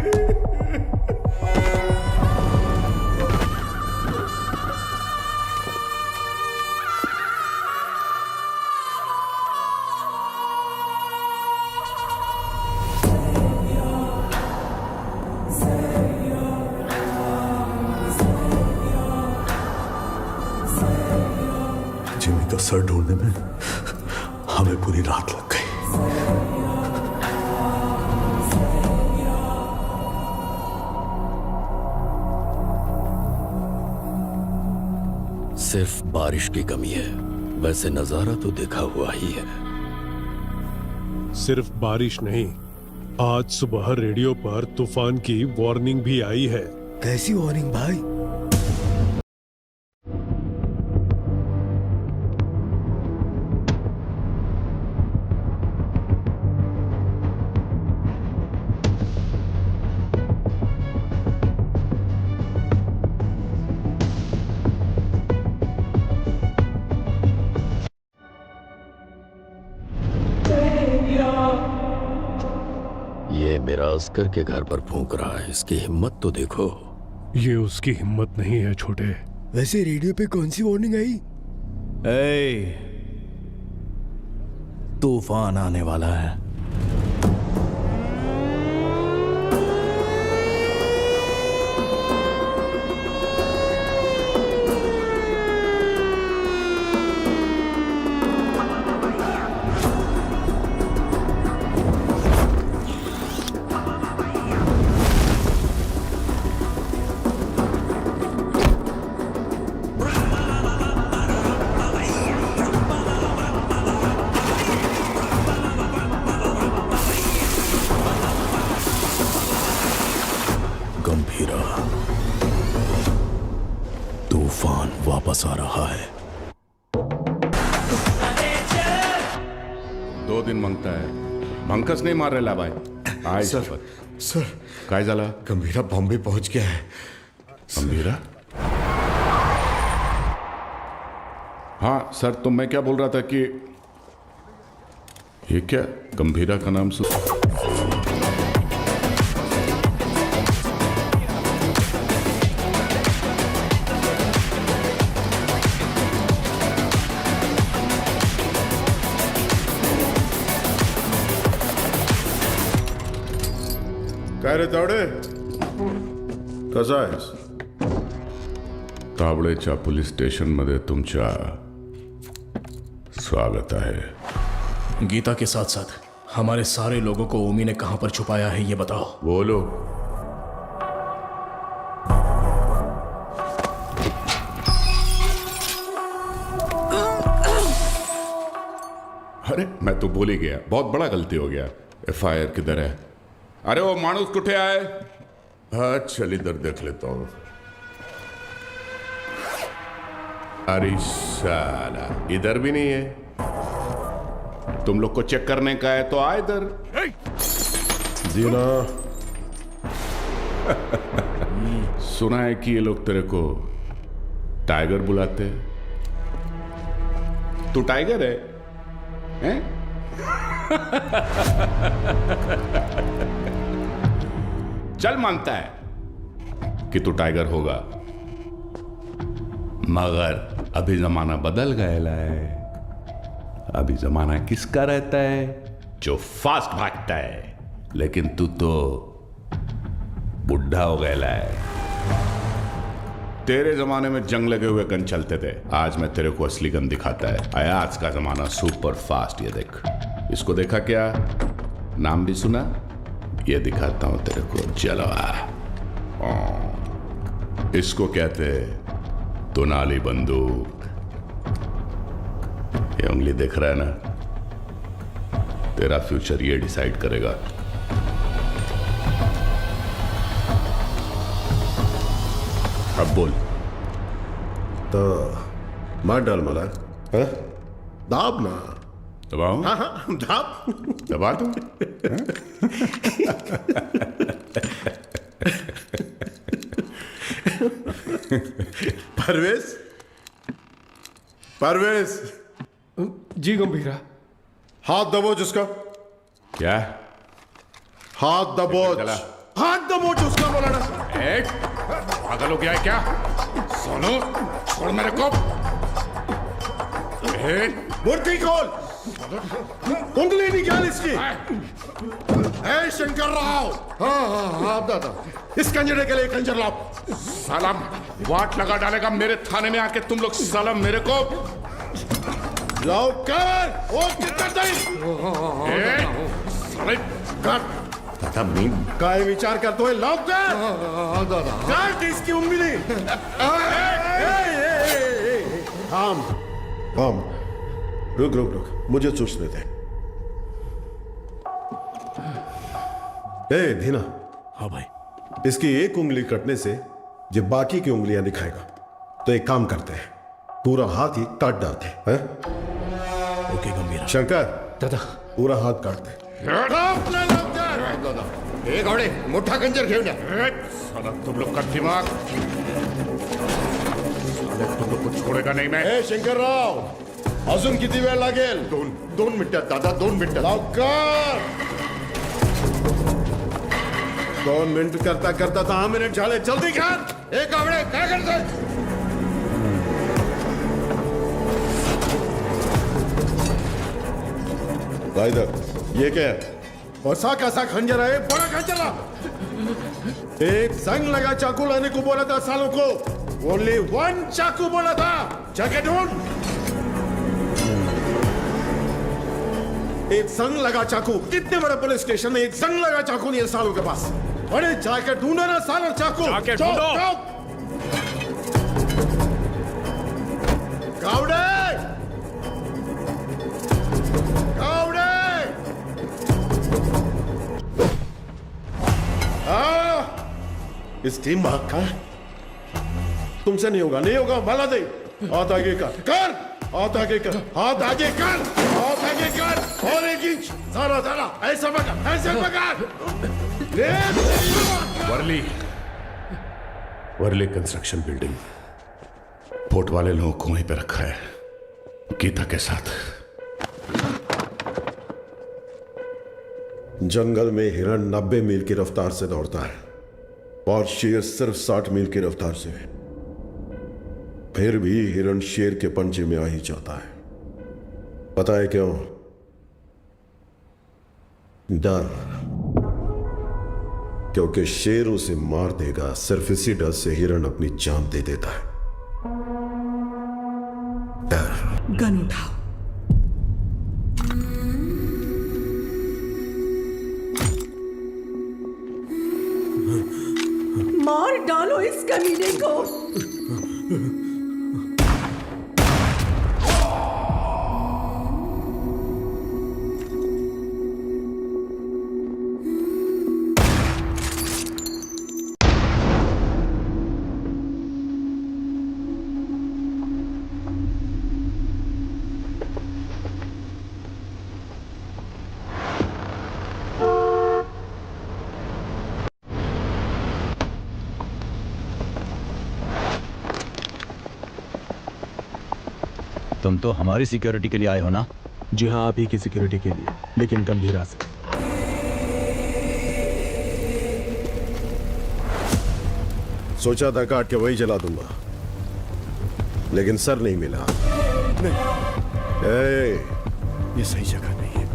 जिमी का सर ढूंढने में हमें पूरी रात लग गई। सिर्फ बारिश की कमी है, वैसे नजारा तो देखा हुआ ही है। सिर्फ बारिश नहीं, आज सुबह रेडियो पर तूफान की वार्निंग भी आई है। कैसी वार्निंग भाई? ये मेरा अस्कर के घर पर फूंक रहा है, इसकी हिम्मत तो देखो। ये उसकी हिम्मत नहीं है छोटे। वैसे रेडियो पे कौन सी वार्निंग आई? तूफान आने वाला है। गंभीरा, तूफान वापस आ रहा है। 2 दिन मांगता है, मंकस नहीं मार रहा भाई। आय सर काय झाला? गंभीरा बॉम्बे पहुंच गया है। गंभीरा? हाँ सर, तो मैं क्या बोल रहा था कि ये क्या गंभीरा का नाम काय रे तावडे, कसा आहेस? तावडेच्या पोलीस स्टेशन मध्ये तुमच्या स्वागत है। गीता के साथ साथ हमारे सारे लोगों को ओमी ने कहां पर छुपाया है ये बताओ। बोलो। अरे मैं तो बोल ही गया, बहुत बड़ा गलती हो गया। FIR किधर है? अरे वो मानुस कुठे आए? हाँ चल इधर देख लेता हूं। अरे साला इधर भी नहीं है। तुम लोग को चेक करने का है तो आ इधर। जीना सुना है कि ये लोग तेरे को टाइगर बुलाते हैं। तू टाइगर है? हैं? चल मानता है कि तू टाइगर होगा, मगर अभी जमाना बदल गया है। अभी जमाना किसका रहता है? जो फास्ट भागता है। लेकिन तू तो बुढ़ा हो गया है। तेरे जमाने में जंग लगे हुए गन चलते थे, आज मैं तेरे को असली गन दिखाता है। आया आज का जमाना सुपर फास्ट। ये देख, इसको देखा क्या? नाम भी सुना? ये दिखाता हूं तेरे को जलवा। इसको कहते दुनाली बंदूक। ये उंगली देख रहा है ना? तेरा फ्यूचर ये डिसाइड करेगा। अब बोल। तो मार डाल मला। दाब ना। दबाऊं? हाँ हाँ दाब। दबा दूं? परवेज, परवेज। जी गंभीरा। हाथ दबोच उसका। क्या? हाथ दबोच। हाथ दबोच उसका बोला ना। पागल हो गया है क्या? सोनू छोड़ मेरे को। मूर्ति खोल। कुंडली निकाल इसकी। ए शंकर राव। हाँ हाँ हाँ दादा, इस कंजरे के लिए कंजर लाओ। साला वाट लगा डालेगा मेरे थाने में आके तुम लोग। साला मेरे को लाओ कर। वो कितना टाइम? साले दादा मी काय विचार करतोय? लाओ कर। दादा काट इसकी उंगली। थाम थाम, रुक रुक रुक, मुझे सोचने दे। ए धीना, हाँ भाई, इसकी एक उंगली कटने से जब बाकी की उंगलियां दिखाएगा, तो एक काम करते हैं, पूरा हाथ ही काट डालते हैं। ओके गंभीरा। शंकर दादा, पूरा हाथ काट दे। एक घोड़े मोठा गंजर घेऊन या। साला तुम लोग का दिमाग, तुम लोग को छोड़ेगा नहीं मैं। ए शंकर राव, अजून किती वेळ लागेल? दोन मिनिटात दादा, 2 मिनिटं. लवकर. 2 मिनिट करता करता 10 मिनिट झाले. जल्दी कर. एक घोड़े काय करतोय? इधर ये क्या है? वसा कैसा खंजर है? बड़ा खंजर है। एक जंग लगा चाकू लाने को बोला था सालों को, ओनली 1 चाकू बोला था। जगह ढूंढ। एक संग लगा चाकू, कितने बड़े पुलिस स्टेशन में एक संग लगा चाकू नहीं है सालों के पास। बड़े जाकर ढूंढो ना सालों चाकू। जाके ढूंढो। गावड़े, इस टीम भाग का तुमसे नहीं होगा, नहीं होगा। भला दे, हाथ आगे कर, हाथ आगे कर, हाथ आगे कर, हाथ आगे कर, और 1 इंच सारा सारा ऐसा पकड़, ऐसे पकड़। वर्ली कंस्ट्रक्शन बिल्डिंग, पोर्ट वाले लोगों को वहीं पे रखा है, गीता के साथ। जंगल में हिरण 90 मील की रफ्तार से दौड़ता है और शेर सिर्फ 60 मील की रफ्तार से। फिर भी हिरण शेर के पंजे में आ ही जाता है। पता है क्यों? डर। क्योंकि शेर उसे मार देगा। सिर्फ इसी डर से हिरण अपनी जान दे देता है। डर। गन उठाओ। मार डालो इस कमीने को। तुम तो हमारी सिक्योरिटी के लिए आए हो ना? जी हाँ, आप ही की सिक्योरिटी के लिए, लेकिन गंभीरा से। सोचा था काट के वही जला दूंगा, लेकिन सर नहीं मिला। नहीं। ये सही जगह नहीं है।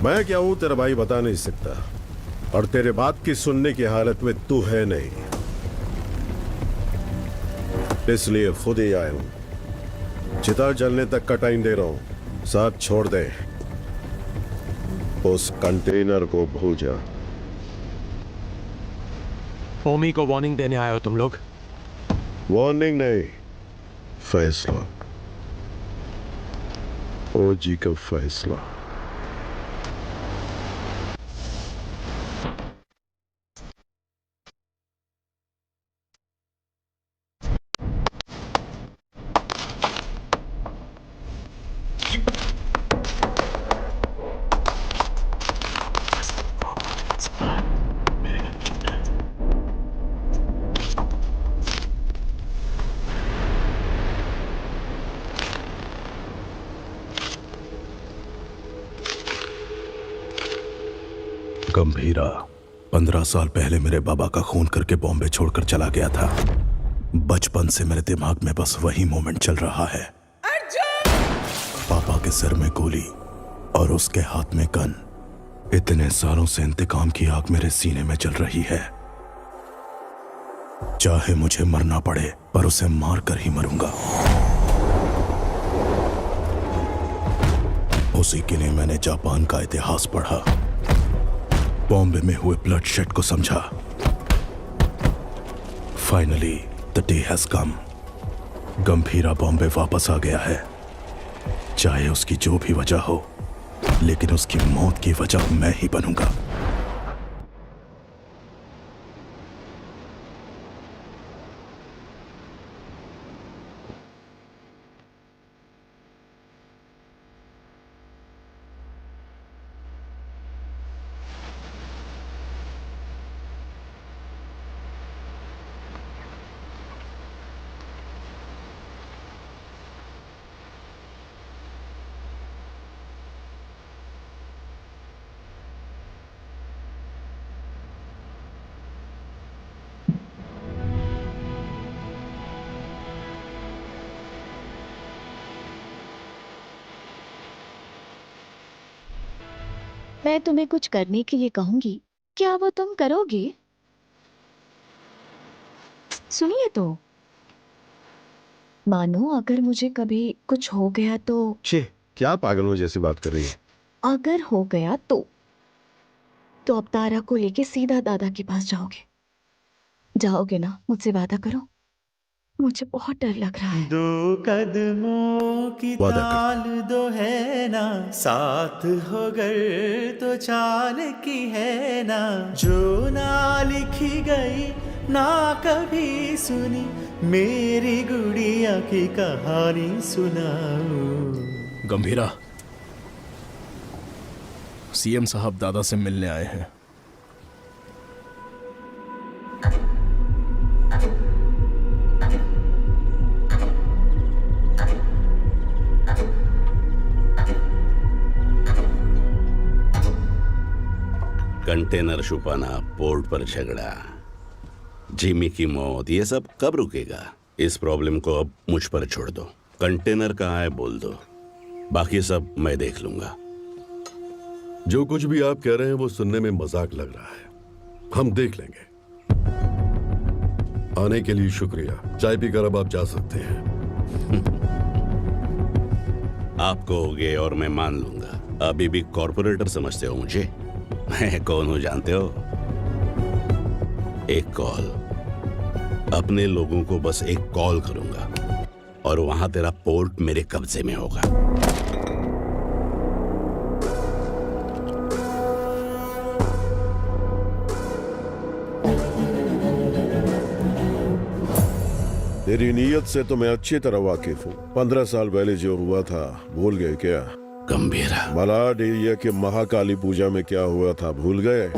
मैं क्या हूं तेरा भाई बता नहीं सकता, और तेरे बात की सुनने की हालत में तू है नहीं, इसलिए खुद ही आया हूं। चिता जलने तक का टाइम दे रहा हूं, साथ छोड़ दे। उस कंटेनर को भूल जा। ओमी को वार्निंग देने आए हो तुम लोग? वार्निंग नहीं, फैसला। ओजी का फैसला। गंभीरा 15 साल पहले मेरे बाबा का खून करके बॉम्बे छोड़कर चला गया था। बचपन से मेरे दिमाग में बस वही मोमेंट चल रहा है। पापा के सिर में गोली और उसके हाथ में गन। इतने सालों से इंतकाम की आग मेरे सीने में जल रही है। चाहे मुझे मरना पड़े, पर उसे मार कर ही मरूंगा। उसी के लिए मैंने जापान का इतिहास पढ़ा, बॉम्बे में हुए ब्लडशेड को समझा। Finally the day has come. Gambhira Bombay वापस आ गया है। चाहे उसकी जो भी वजह हो, लेकिन उसकी मौत की वजह मैं ही बनूंगा। मैं तुम्हें कुछ करने के लिए कहूंगी, क्या वो तुम करोगे? सुनिए तो, मानो अगर मुझे कभी कुछ हो गया तो। छे, क्या पागलों जैसी बात कर रही है? अगर हो गया तो अब तारा को लेके सीधा दादा के पास जाओगे? जाओगे ना? मुझसे वादा करो, मुझे बहुत डर लग रहा है। 2 कदमों की ताल दो है ना, साथ हो गर तो चाल की है ना, जो ना लिखी गई ना कभी सुनी, मेरी गुड़िया की कहानी सुनाओ। गंभीरा, सीएम साहब दादा से मिलने आए हैं। कंटेनर छुपाना, पोर्ट पर झगड़ा, जिमी की मौत, ये सब कब रुकेगा? इस प्रॉब्लम को अब मुझ पर छोड़ दो। कंटेनर कहाँ है बोल दो, बाकी सब मैं देख लूंगा। जो कुछ भी आप कह रहे हैं वो सुनने में मजाक लग रहा है, हम देख लेंगे। आने के लिए शुक्रिया। चाय पीकर अब आप जा सकते हैं। आप कहोगे और मैं मान लूंगा। अभी भी कॉर्पोरेटर समझते हो मुझे? मैं कौन हूं जानते हो? एक कॉल, अपने लोगों को बस एक कॉल करूंगा और वहां तेरा पोर्ट मेरे कब्जे में होगा। तेरी नीयत से तो मैं अच्छी तरह वाकिफ हूँ। 15 साल पहले जो हुआ था भूल गए क्या? गंभीरा, मलाड एरिया के महाकाली पूजा में क्या हुआ था भूल गए?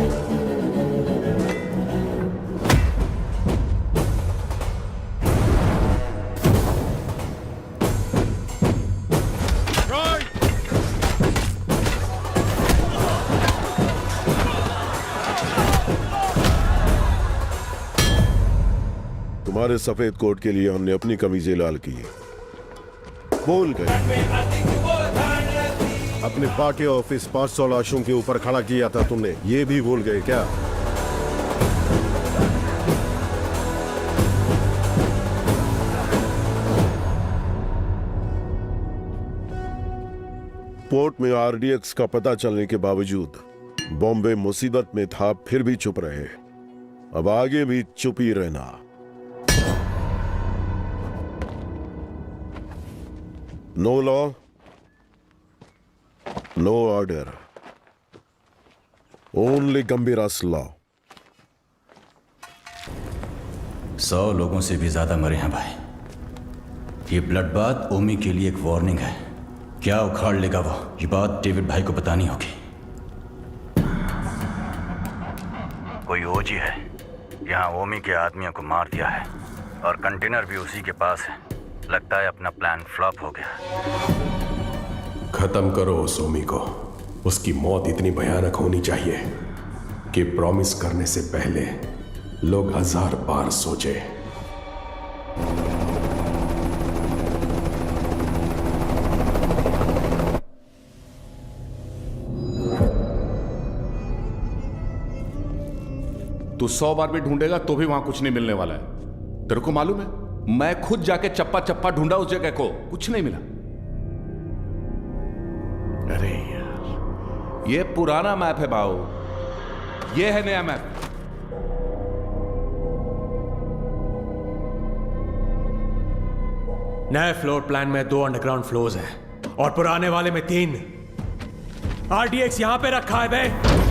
तुम्हारे सफेद कोट के लिए हमने अपनी कमीजें लाल की। भूल गए? अपने पार्टी ऑफिस 500 लाशों के ऊपर खड़ा किया था तुमने, ये भी भूल गए क्या? पोर्ट में आरडीएक्स का पता चलने के बावजूद बॉम्बे मुसीबत में था, फिर भी चुप रहे। अब आगे भी चुप ही रहना। No law, no order, only Gambhira's law. 100 लोगों से भी ज्यादा मरे हैं भाई। ये ब्लड बाथ ओमी के लिए एक वार्निंग है। क्या उखाड़ लेगा वो, ये बात डेविड भाई को बतानी होगी। कोई ओजी है यहाँ ओमी के आदमियों को मार दिया है और कंटेनर भी उसी के पास है। लगता है अपना प्लान फ्लॉप हो गया। खत्म करो उस ओमी को। उसकी मौत इतनी भयानक होनी चाहिए कि प्रॉमिस करने से पहले लोग 1000 बार सोचे। तू 100 बार भी ढूंढेगा तो भी वहां कुछ नहीं मिलने वाला है। तेरे को मालूम है, मैं खुद जाके चप्पा चप्पा ढूंढा उस जगह को, कुछ नहीं मिला। अरे यार, ये पुराना मैप है बाऊ, ये है नया मैप। नए फ्लोर प्लान में 2 अंडरग्राउंड फ्लोर्स हैं और पुराने वाले में 3। आरडीएक्स यहां पे रखा है बे।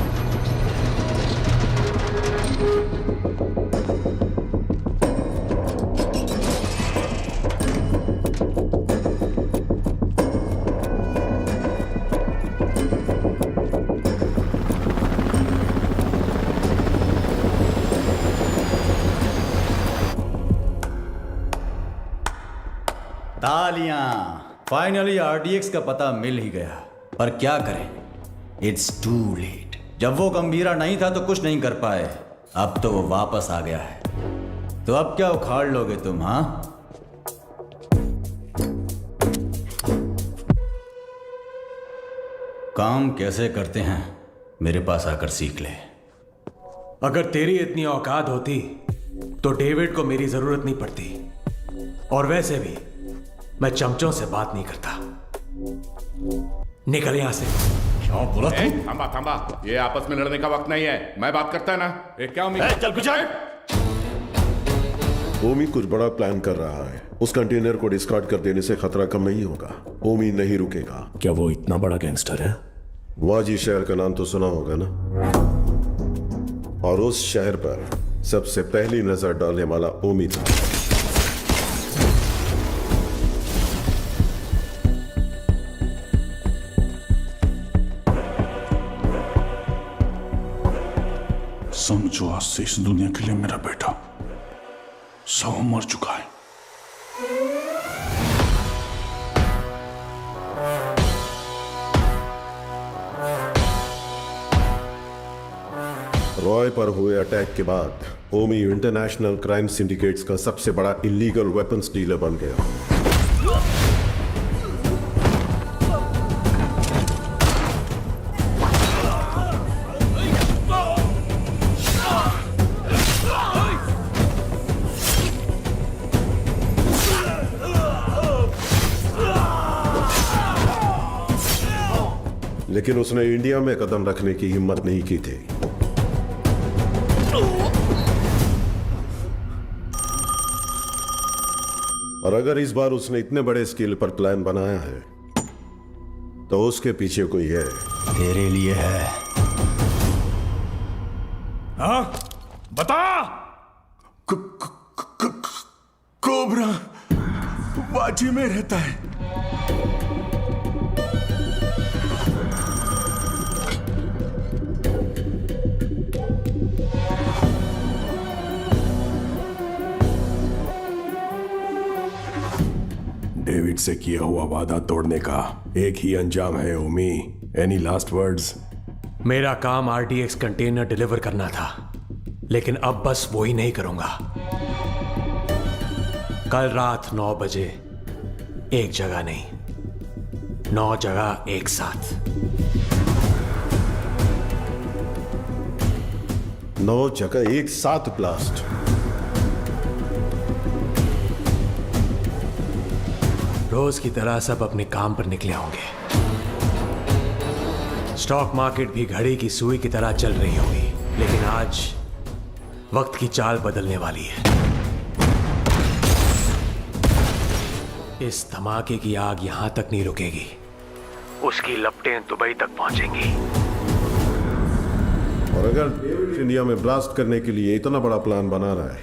तालियां, फाइनली आरडीएक्स का पता मिल ही गया। पर क्या करें, इट्स टू लेट। जब वो गंभीरा नहीं था तो कुछ नहीं कर पाए, अब तो वो वापस आ गया है। तो अब क्या उखाड़ लोगे तुम? हाँ, काम कैसे करते हैं मेरे पास आकर सीख ले। अगर तेरी इतनी औकात होती तो डेविड को मेरी जरूरत नहीं पड़ती। और वैसे भी मैं चमचों से बात नहीं करता। निकल यहां से। क्या बोला तू? थांबा थांबा, ये आपस में लड़ने का वक्त नहीं है। मैं बात करता है ना। क्या उम्मीद? चल कुछ ओमी कुछ बड़ा प्लान कर रहा है। उस कंटेनर को डिस्कार्ड कर देने से खतरा कम नहीं होगा। ओमी नहीं रुकेगा। क्या वो इतना बड़ा गैंगस्टर है? वाजी शहर का नाम तो सुना होगा ना, और उस शहर पर सबसे पहली नजर डालने वाला ओमी था। समझो आज से इस दुनिया के लिए मेरा बेटा 100 मर चुका है। रॉय पर हुए अटैक के बाद ओमी इंटरनेशनल क्राइम सिंडिकेट्स का सबसे बड़ा इलीगल वेपन्स डीलर बन गया। लेकिन उसने इंडिया में कदम रखने की हिम्मत नहीं की थी। और अगर इस बार उसने इतने बड़े स्केल पर प्लान बनाया है तो उसके पीछे कोई है। तेरे लिए है। हाँ? बता। कोबरा वाजी में रहता है। डेविड से किया हुआ वादा तोड़ने का एक ही अंजाम है ओमी। Any last words? मेरा काम आरडीएक्स कंटेनर डिलीवर करना था, लेकिन अब बस वो ही नहीं करूंगा। कल रात 9 बजे एक जगह नहीं, 9 जगह एक साथ। 9 जगह एक साथ ब्लास्ट। रोज की तरह सब अपने काम पर निकले होंगे। स्टॉक मार्केट भी घड़ी की सुई की तरह चल रही होगी, लेकिन आज वक्त की चाल बदलने वाली है। इस धमाके की आग यहां तक नहीं रुकेगी, उसकी लपटें दुबई तक पहुंचेंगी। और अगर इंडिया में ब्लास्ट करने के लिए इतना बड़ा प्लान बना रहा है,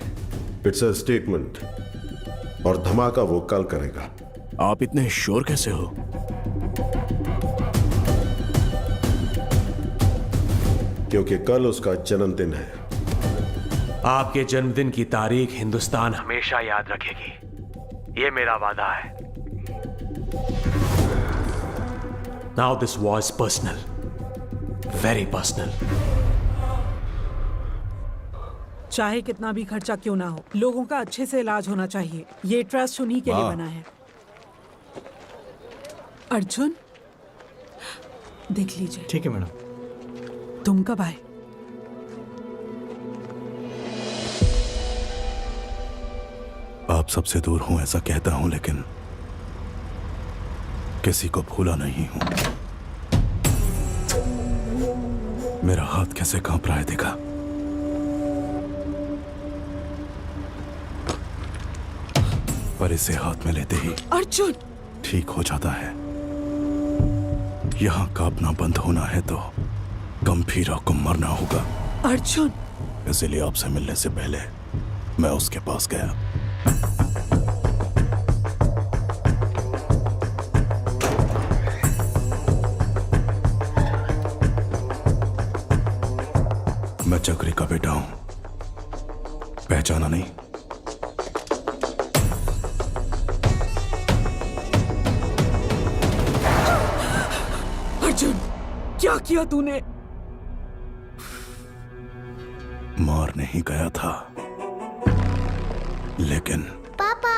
इट्स अ स्टेटमेंट, और धमाका वो कल करेगा। आप इतने श्योर कैसे हो? क्योंकि कल उसका जन्मदिन है। आपके जन्मदिन की तारीख हिंदुस्तान हमेशा याद रखेगी, ये मेरा वादा है। Now this was personal, very personal. चाहे कितना भी खर्चा क्यों ना हो, लोगों का अच्छे से इलाज होना चाहिए। ये ट्रस्ट उन्हीं के लिए बना है। अर्जुन, देख लीजिए। ठीक है मैडम। तुम कब आए? आप सबसे दूर हूं ऐसा कहता हूं, लेकिन किसी को भूला नहीं हूं। मेरा हाथ कैसे कांप रहा है देखा? पर इसे हाथ में लेते ही अर्जुन ठीक हो जाता है। यहां कांपना बंद होना है तो गंभीरा को मरना होगा। अर्जुन, इसलिए आपसे मिलने से पहले मैं उसके पास गया। मैं चक्री का बेटा हूं, पहचाना नहीं? अर्जुन, क्या किया तूने? मार नहीं गया था, लेकिन पापा।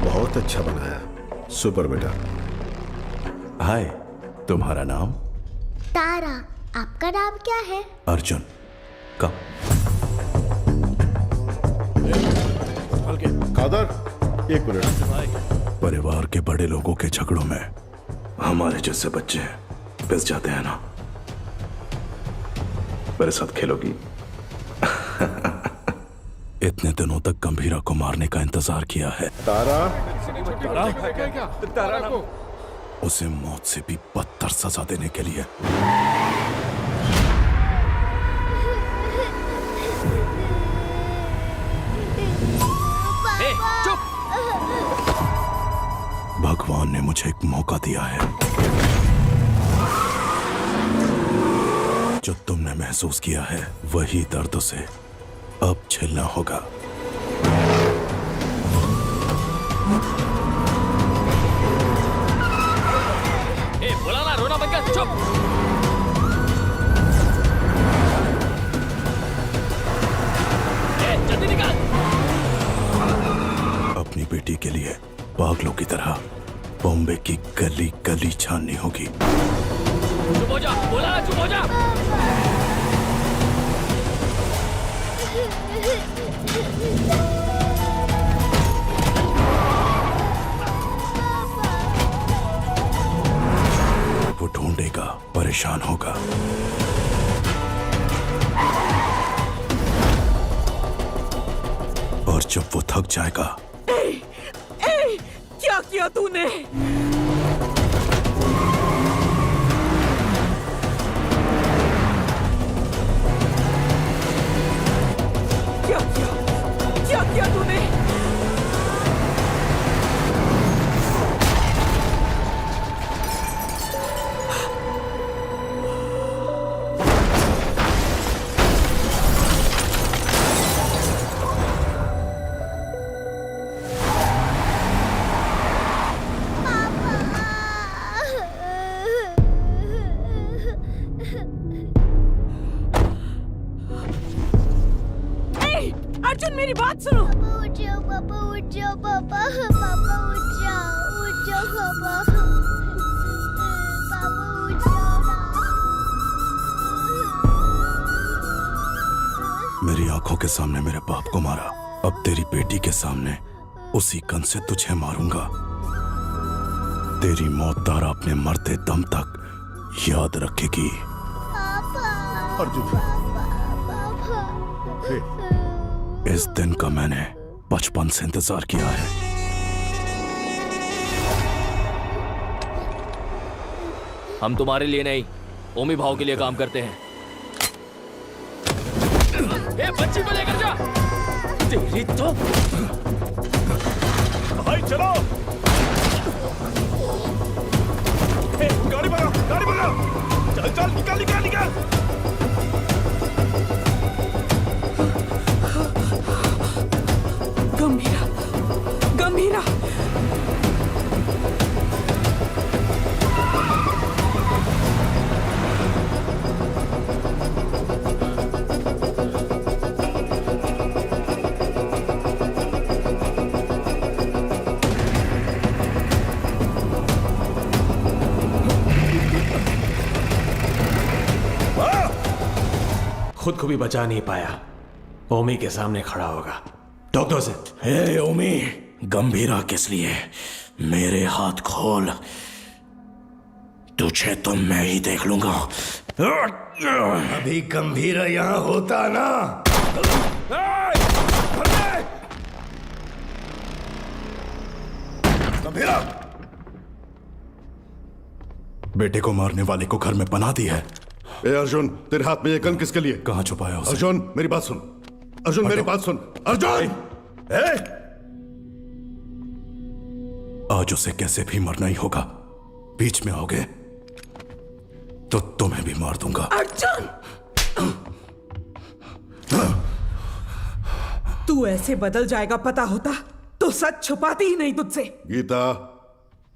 बहुत अच्छा बनाया, सुपर बेटा। हाय, तुम्हारा नाम? तारा। आपका नाम क्या है? अर्जुन। कब? कादर, एक मिनट। परिवार के बड़े लोगों के झगड़ों में हमारे जैसे बच्चे पिस जाते हैं ना। मेरे साथ खेलोगी? इतने दिनों तक गंभीरा को मारने का इंतजार किया है। तारा, तारा को उसे मौत से भी बदतर सजा देने के लिए। चुप! भगवान ने मुझे एक मौका दिया है। जो तुमने महसूस किया है वही दर्द से अब झेलना होगा। बोला ना, रोना बंद कर। चुप! जल्दी निकाल। अपनी बेटी के लिए पागलों की तरह बॉम्बे की गली गली छाननी होगी। चुप हो जा, बोला ना, चुप हो जा। वो ढूंढेगा, परेशान होगा। और जब वो थक जाएगा। क्या किया तूने? क्या किया तूने? अर्जुन, मेरी बात सुनो। उठ जाओ पापा, उठ जाओ पापा, पापा उठ जाओ पापा, पापा उठ जाओ ना। मेरी आंखों के सामने मेरे बाप को मारा, अब तेरी बेटी के सामने उसी गन से तुझे मारूंगा। तेरी मौत तारा अपने मरते दम तक याद रखेगी। अर्जुन, इस दिन का मैंने बचपन से इंतजार किया है। हम तुम्हारे लिए नहीं, ओमी भाव के लिए काम करते हैं। ए, बच्ची को लेकर जा। तेरी तो भाई चलो। ए, गाड़ी भगाओ, गाड़ी भगाओ। चल चल, निकाल निकाल निकाल। गंभीरा, गंभीरा। खुद को भी बचा नहीं पाया, ओमी के सामने खड़ा होगा। डॉक्टर से, हे ओमी, गंभीरा किस लिए? मेरे हाथ खोल, तुझे तो मैं ही देख लूंगा। अभी गंभीरा यहां होता ना। गंभीरा! बेटे को मारने वाले को घर में पनाह दी है। ए अर्जुन, तेरे हाथ में ये गन किसके लिए? कहां छुपाया उसे? अर्जुन मेरी बात सुन, अर्जुन मेरी बात सुन, अर्जुन! आज उसे कैसे भी मरना ही होगा। बीच में आओगे तो तुम्हें भी मार दूंगा। अर्जुन! तू ऐसे बदल जाएगा पता होता तो सच छुपाती ही नहीं तुझसे। गीता।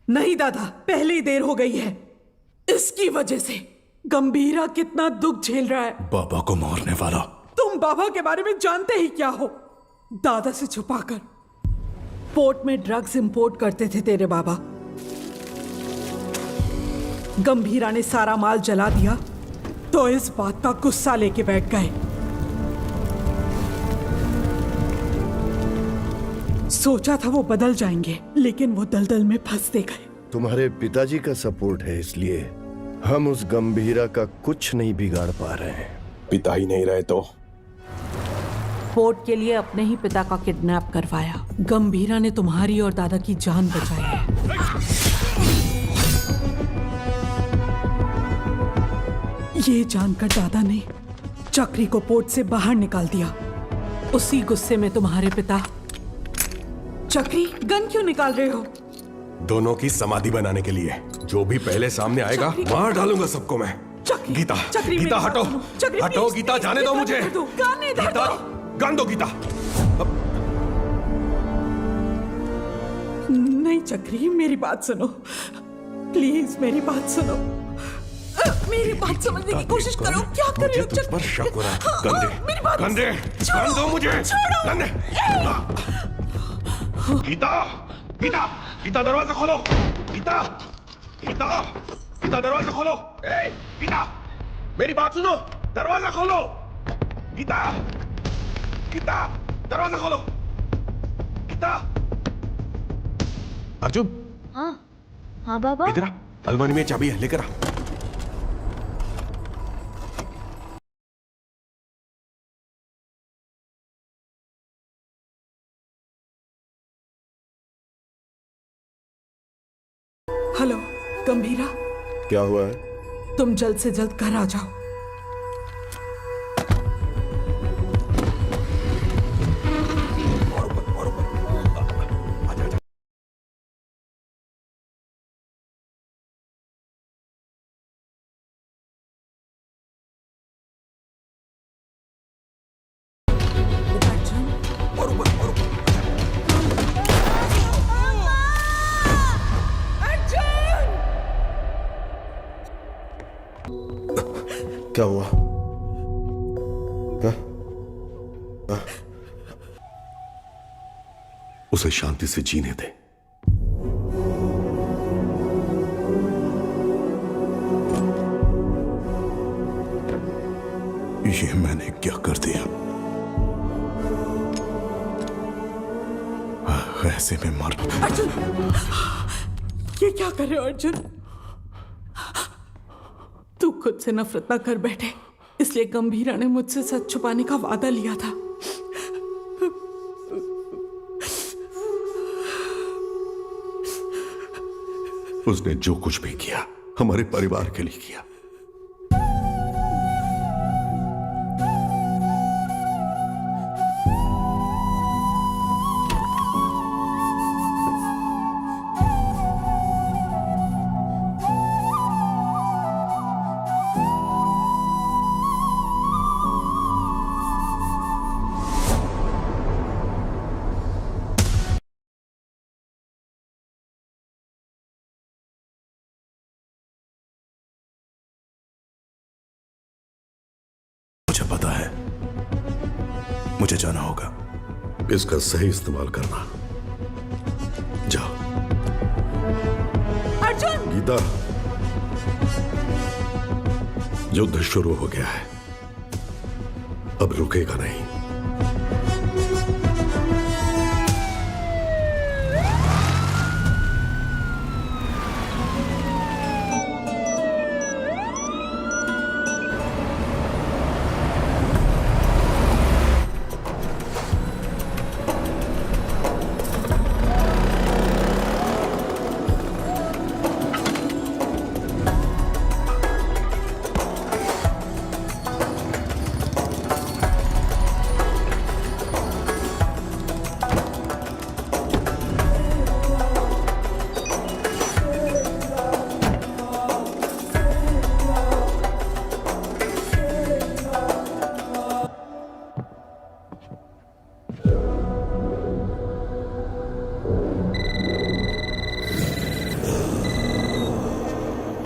नहीं दादा, पहले ही देर हो गई है। इसकी वजह से गंभीरा कितना दुख झेल रहा है। बाबा को मारने वाला। तुम बाबा के बारे में जानते ही क्या हो? दादा से छुपाकर पोर्ट में ड्रग्स इंपोर्ट करते थे तेरे बाबा। गंभीरा ने सारा माल जला दिया तो इस बात का गुस्सा लेके बैठ गए। सोचा था वो बदल जाएंगे, लेकिन वो दलदल में फंसते गए। तुम्हारे पिताजी का सपोर्ट है, इसलिए हम उस गंभीरा का कुछ नहीं बिगाड़ पा रहे हैं। पिता ही नहीं रहे तो पोर्ट के लिए अपने ही पिता का किडनैप करवाया। गंभीरा ने तुम्हारी और दादा की जान बचाई है। ये जानकर दादा ने चक्री को पोर्ट से बाहर निकाल दिया। उसी गुस्से में तुम्हारे पिता। चक्री, गन क्यों निकाल रहे हो? दोनों की समाधि बनाने के लिए। जो भी पहले सामने आएगा मार डालूंगा सबको मैं। गीता, गीता हटो, हटो गीता, जाने दो मुझे। गीता, गन दो गीता। नहीं चक्री, मेरी बात सुनो प्लीज, मेरी बात सुनो। मेरी बात समझने की कोशिश करो। क्या कर रहे हो? तुझ पर शक हो रहा है। गंदे, गन दो मुझे। गंदे। गीता, गीता, गीता दरवाजा खोलो। गीता, गीता, गीता दरवाजा खोलो। गीता, मेरी बात सुनो, दरवाजा खोलो। गीता, गीता, दरवाजा खोलो। गीता। अर्जुन। हाँ हाँ बाबा। इधर आ, अलमारी में चाबी है, लेकर आ। हेलो गंभीरा, क्या हुआ है? तुम जल्द से जल्द घर आ जाओ। क्या हुआ? उसे शांति से जीने दे। ये मैंने क्या कर दिया? ऐसे में मर। अर्जुन, ये क्या कर रहे हो अर्जुन? तू खुद से नफरत ना कर बैठे, इसलिए गंभीरा ने मुझसे सच छुपाने का वादा लिया था। उसने जो कुछ भी किया हमारे परिवार के लिए किया। मुझे पता है, मुझे जाना होगा। इसका सही इस्तेमाल करना। जाओ। अर्जुन! गीता, युद्ध शुरू हो गया है, अब रुकेगा नहीं।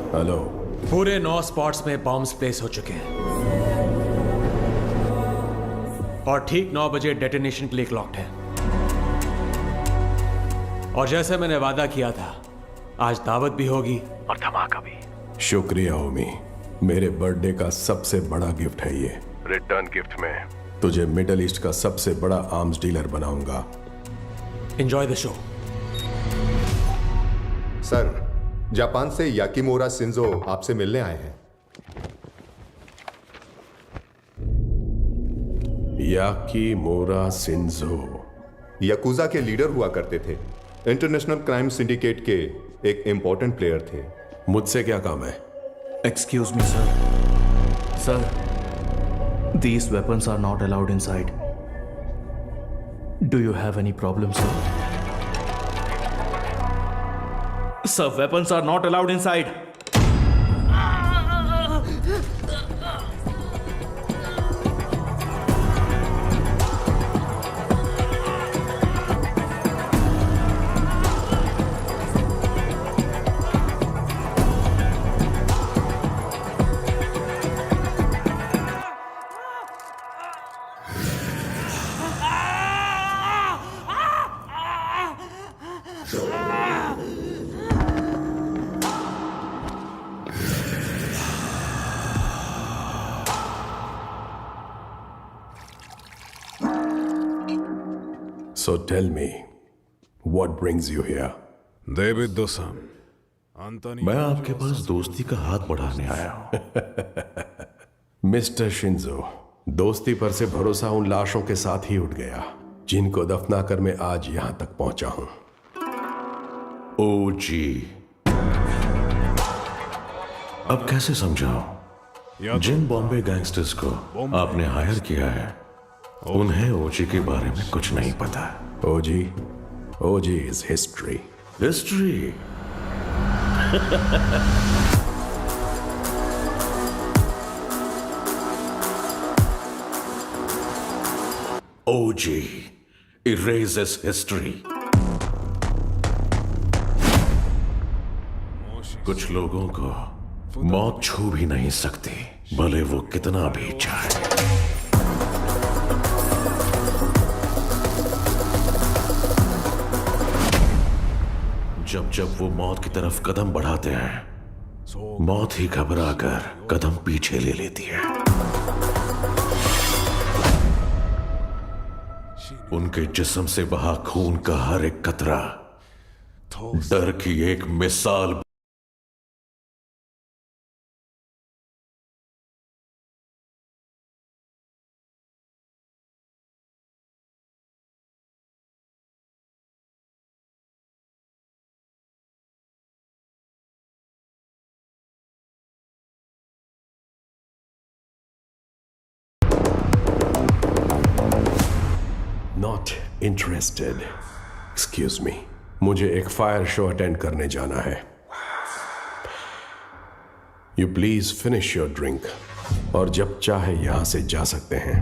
हेलो। पूरे 9 स्पॉट्स में बॉम्ब्स प्लेस हो चुके हैं और ठीक 9 बजे डेटोनेशन के लिए क्लॉक्ड है। और जैसे मैंने वादा किया था, आज दावत भी होगी और धमाका भी। शुक्रिया ओमी, मेरे बर्थडे का सबसे बड़ा गिफ्ट है ये। रिटर्न गिफ्ट में तुझे मिडल ईस्ट का सबसे बड़ा आर्म्स डीलर बनाऊंगा। Enjoy the show. Sir, Japan से याकीमोरा शिंजो आपसे मिलने आए हैं। याकीमोरा शिंजो याकुजा के लीडर हुआ करते थे। इंटरनेशनल क्राइम सिंडिकेट के एक इंपॉर्टेंट प्लेयर थे। मुझसे क्या काम है? Excuse me, sir. Sir, these weapons are not allowed inside. Do you have any problem, sir? Sir, weapons are not allowed inside. So tell me, what brings you here? David दोसान, मैं आपके पास दोस्ती का हाथ बढ़ाने आया हूं। मिस्टर शिंजो, दोस्ती पर से भरोसा उन लाशों के साथ ही उठ गया जिनको दफनाकर मैं आज यहां तक पहुंचा हूं। ओ जी, अब कैसे समझाऊं? जिन बॉम्बे गैंगस्टर्स को आपने हायर किया है उन्हें ओजी के बारे में कुछ नहीं पता। OG is history. History? OG erases history। कुछ लोगों को मौत छू भी नहीं सकती, भले वो कितना भी चाहे। जब वो मौत की तरफ कदम बढ़ाते हैं, मौत ही घबरा कर कदम पीछे ले लेती है। उनके जिस्म से बहा खून का हर एक कतरा डर की एक मिसाल। Not interested. एक्सक्यूज मी, मुझे एक फायर शो अटेंड करने जाना है। You please finish your drink और जब चाहे यहां से जा सकते हैं।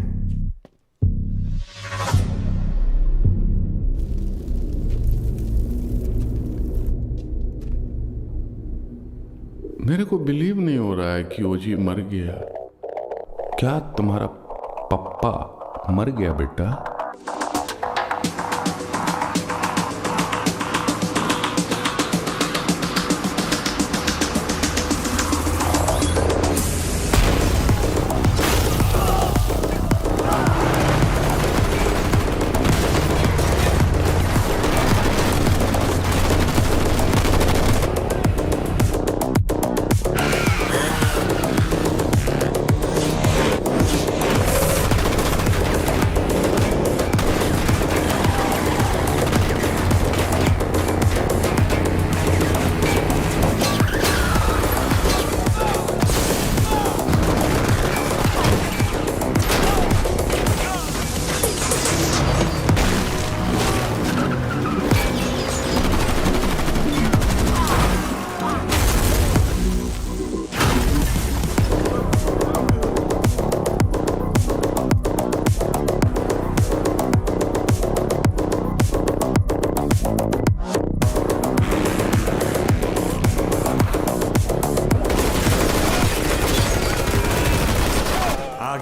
मेरे को बिलीव नहीं हो रहा है कि ओजी मर गया। क्या तुम्हारा पप्पा मर गया बेटा?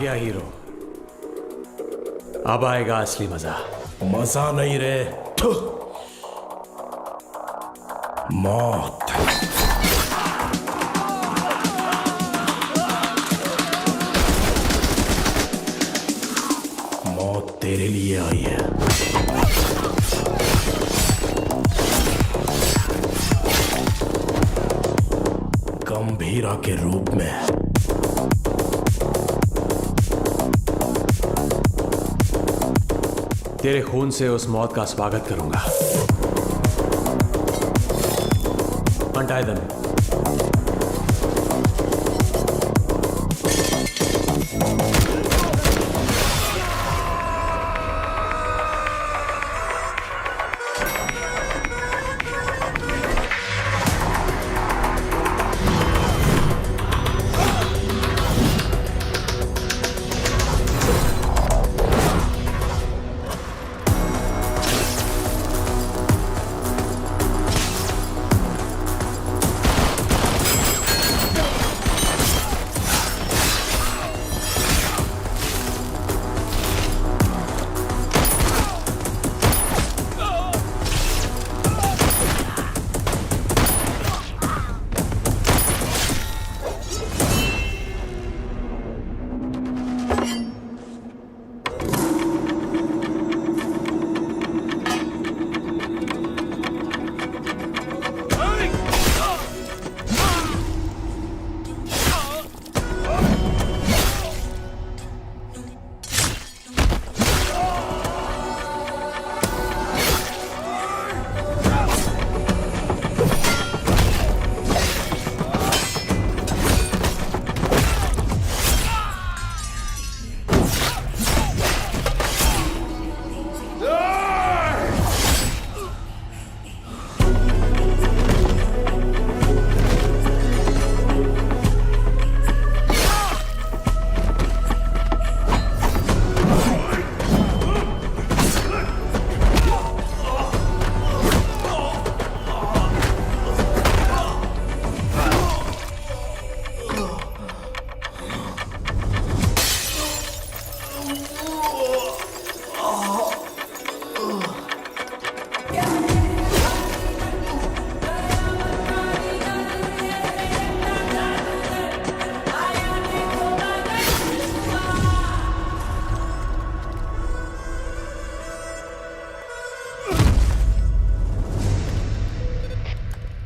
गया हीरो। अब आएगा असली मजा। मजा नहीं रे, मौत। मेरे लिए आई है। गंभीरा के रूप में। तेरे खून से उस मौत का स्वागत करूंगा। Untie them.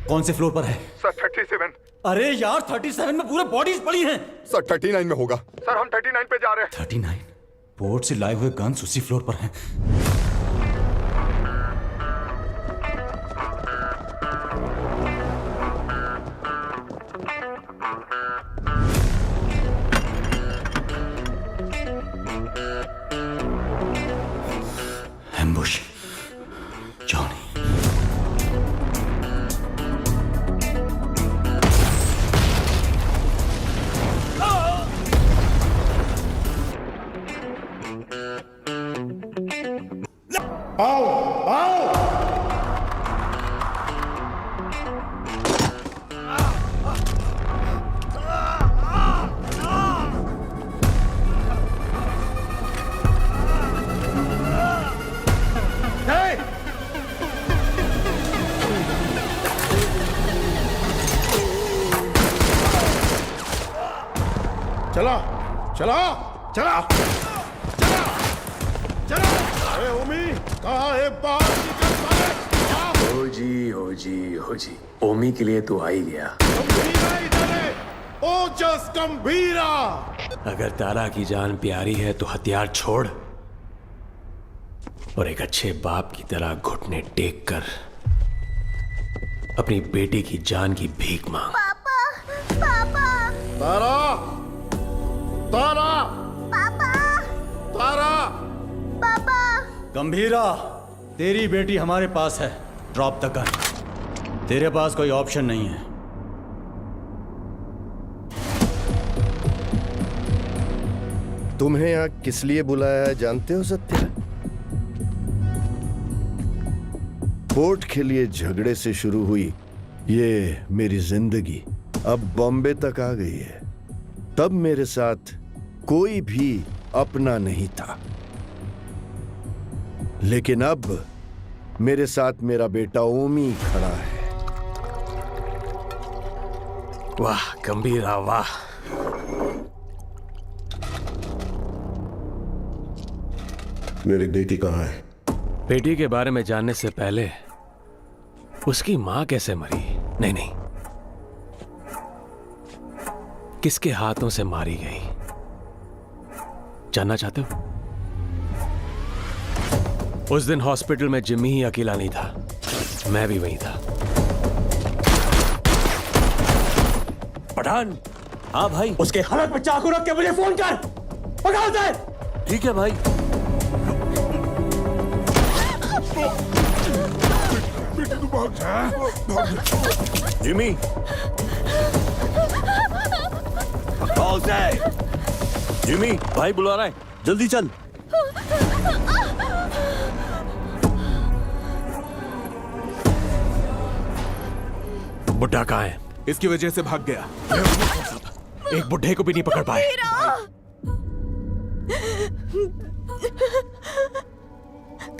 कौन से फ्लोर पर है? सर 37। अरे यार 37 में पूरे बॉडीज पड़ी हैं। सर 39 में होगा। सर हम 39 पे जा रहे हैं। 39? पोर्ट से लाए हुए गन्स उसी फ्लोर पर हैं। एम्बुश। जॉनी। आओ आओ चला चला चला चला चला। अरे ओमी कहाँ है? बाहर निकल साले। हो जी ओमी के लिए तो आ ही गया। गंभीरा इधर है। ओजस गंभीरा। अगर तारा की जान प्यारी है तो हथियार छोड़ और एक अच्छे बाप की तरह घुटने टेक कर अपनी बेटी की जान की भीख मांग। पापा पापा तारा तारा पापा तारा। पापा गंभीरा, तेरी बेटी हमारे पास है। Drop the gun. तेरे पास कोई ऑप्शन नहीं है। तुम्हें यहाँ किस लिए बुलाया है जानते हो सत्या? पोर्ट के लिए झगड़े से शुरू हुई ये मेरी जिंदगी अब बॉम्बे तक आ गई है। तब मेरे साथ कोई भी अपना नहीं था, लेकिन अब मेरे साथ मेरा बेटा ओमी खड़ा है। वाह गंभीरा वाह। मेरी बेटी कहाँ है? बेटी के बारे में जानने से पहले उसकी मां कैसे मरी, नहीं, किसके हाथों से मारी गई, जानना चाहते हो? उस दिन हॉस्पिटल में जिम्मी ही अकेला नहीं था, मैं भी वहीं था। पठान। हाँ भाई, उसके हालत में चाकू रख के मुझे फोन कर। पकड़ दे। ठीक है भाई। जिमी, जिमी, भाई बुला रहा है, जल्दी चल। बुड्ढा कहाँ है? इसकी वजह से भाग गया। एक बुड्ढे को भी नहीं पकड़ पाए।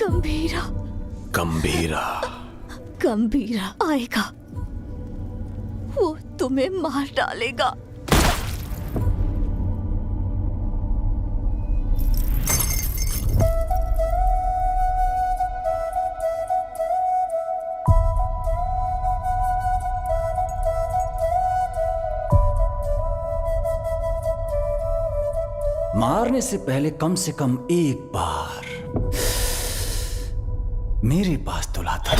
गंभीरा, गंभीरा, गंभीरा आएगा, वो तुम्हें मार डालेगा। मारने से पहले कम से कम एक बार मेरे पास तो लाता।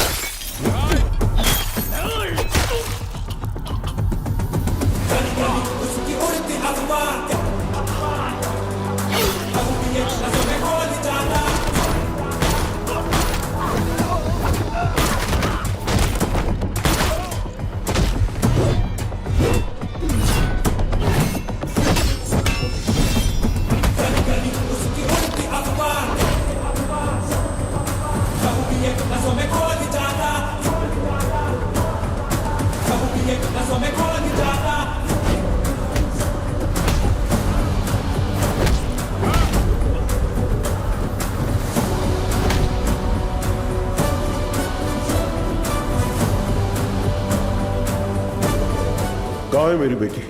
कहाँ है मेरी बेटी?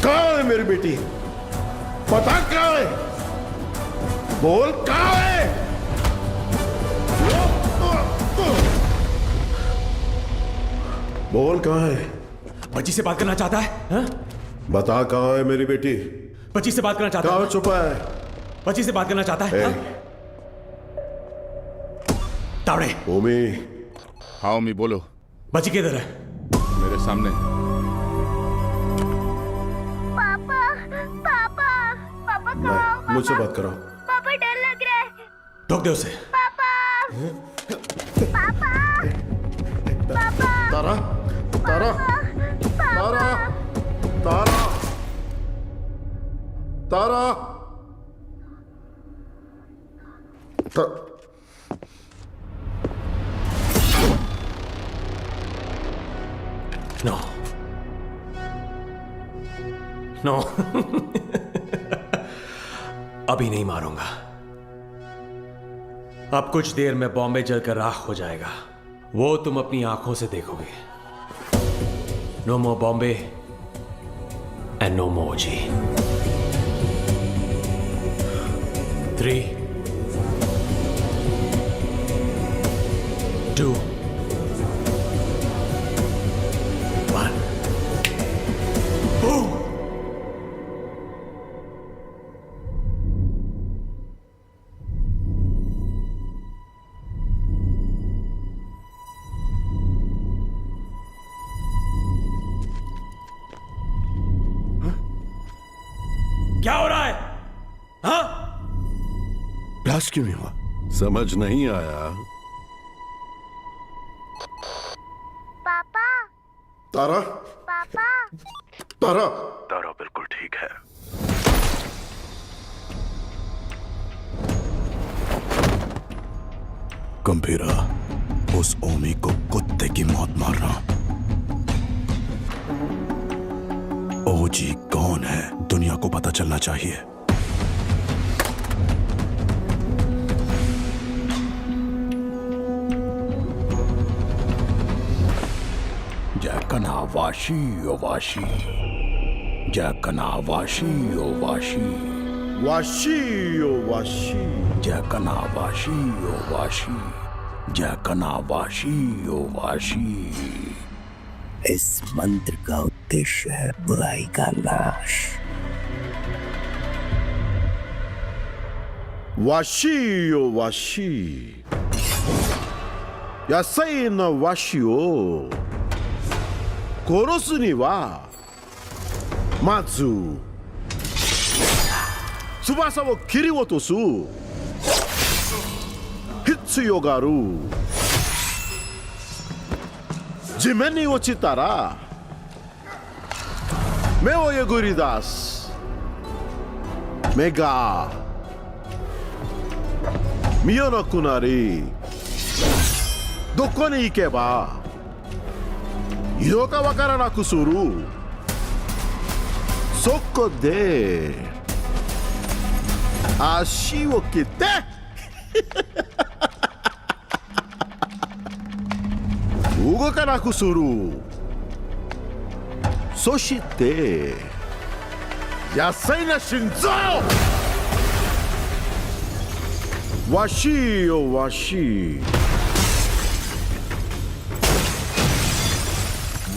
कहाँ है मेरी बेटी? पता कहाँ है? बोल कहाँ है? बोल कहाँ है? बच्ची से बात करना चाहता है? हा? बता कहाँ है मेरी बेटी? बच्ची से बात करना चाहता है? कहाँ छुपा है? बच्ची से बात करना चाहता है? हा? तावड़े। ओमी। हाँ ओमी बोलो। बच्ची किधर है? मेरे सामने। मुझसे बात कराओ। पापा डर लग रहा है। ठोक दे उसे। पापा पापा पापा तारा तारा तारा तारा तारा नो नो अभी नहीं मारूंगा। अब कुछ देर में बॉम्बे जलकर राख हो जाएगा, वो तुम अपनी आंखों से देखोगे। No more Bombay and no more G. 3, 2, 1 Boom! क्या हो रहा है? हाँ? ब्लास्ट क्यों नहीं हुआ? समझ नहीं आया। पापा तारा पापा तारा तारा बिल्कुल ठीक है। गंभीरा, उस ओमी को कुत्ते की मौत मारना। ओजी कौन है दुनिया को पता चलना चाहिए। जैकना वाशी ओ वाशी, जैकना वाशी ओ वाशी, वाशी ओ वाशी। जकनावाशी ओ वाशी, जकनावाशी ओ वाशी। इस मंत्र का उद्देश्य है बुराई का नाश। वाशी ओ वाशी, यासाई न वाशी ओ कोरोसु नि wa matsu tsubasa wo kiriotosu hitsuyo ga aru. Jimen ni ochitara me wo yuguridasu. Me ga miyonaku nari doko ni ikeba iro ka wakaranaku suru. Soko de ashi wo kite ugokanaku suru. Soshite yasai na shinzo. Washi o washi,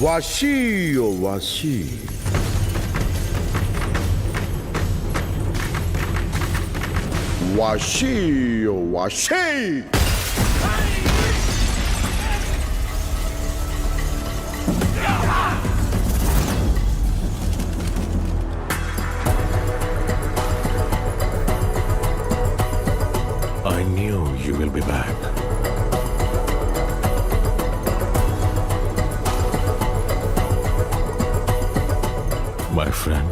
washi o washi, washi o washi. I knew you will be back. My friend.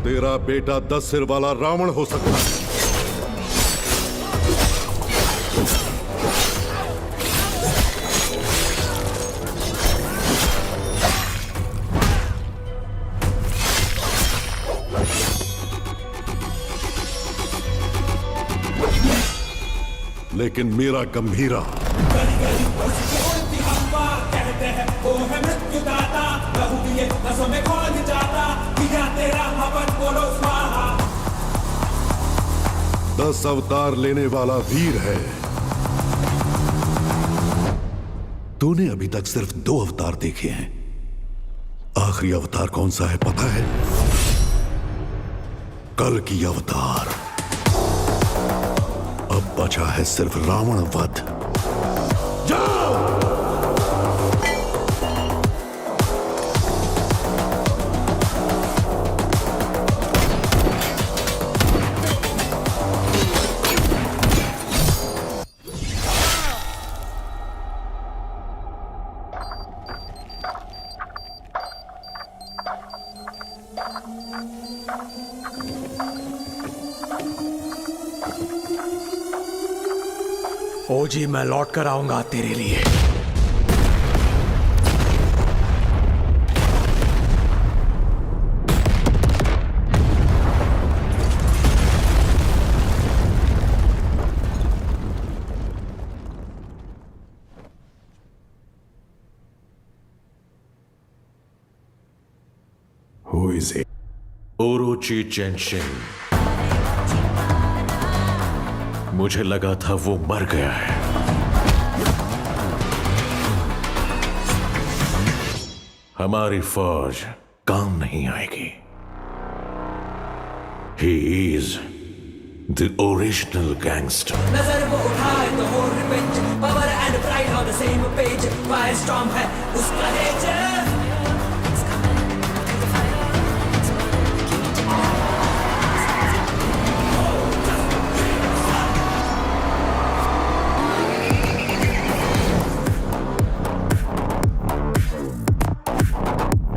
तेरा बेटा 10 सिर वाला रावण हो सकता है, लेकिन मेरा गंभीरा दस अवतार लेने वाला वीर है। तूने अभी तक सिर्फ 2 अवतार देखे हैं। आखिरी अवतार कौन सा है पता है? कल की अवतार। अब बचा है सिर्फ रावण वध। जाओ! ओजी, मैं लौट कर आऊंगा तेरे लिए। Who is it? ओरोची चेनशिन। मुझे लगा था वो मर गया है। हमारी फौज काम नहीं आएगी। He is the original gangster. नजर वो उठाए तो हो revenge, power and pride on the same page, fire storm है उसका नेचर।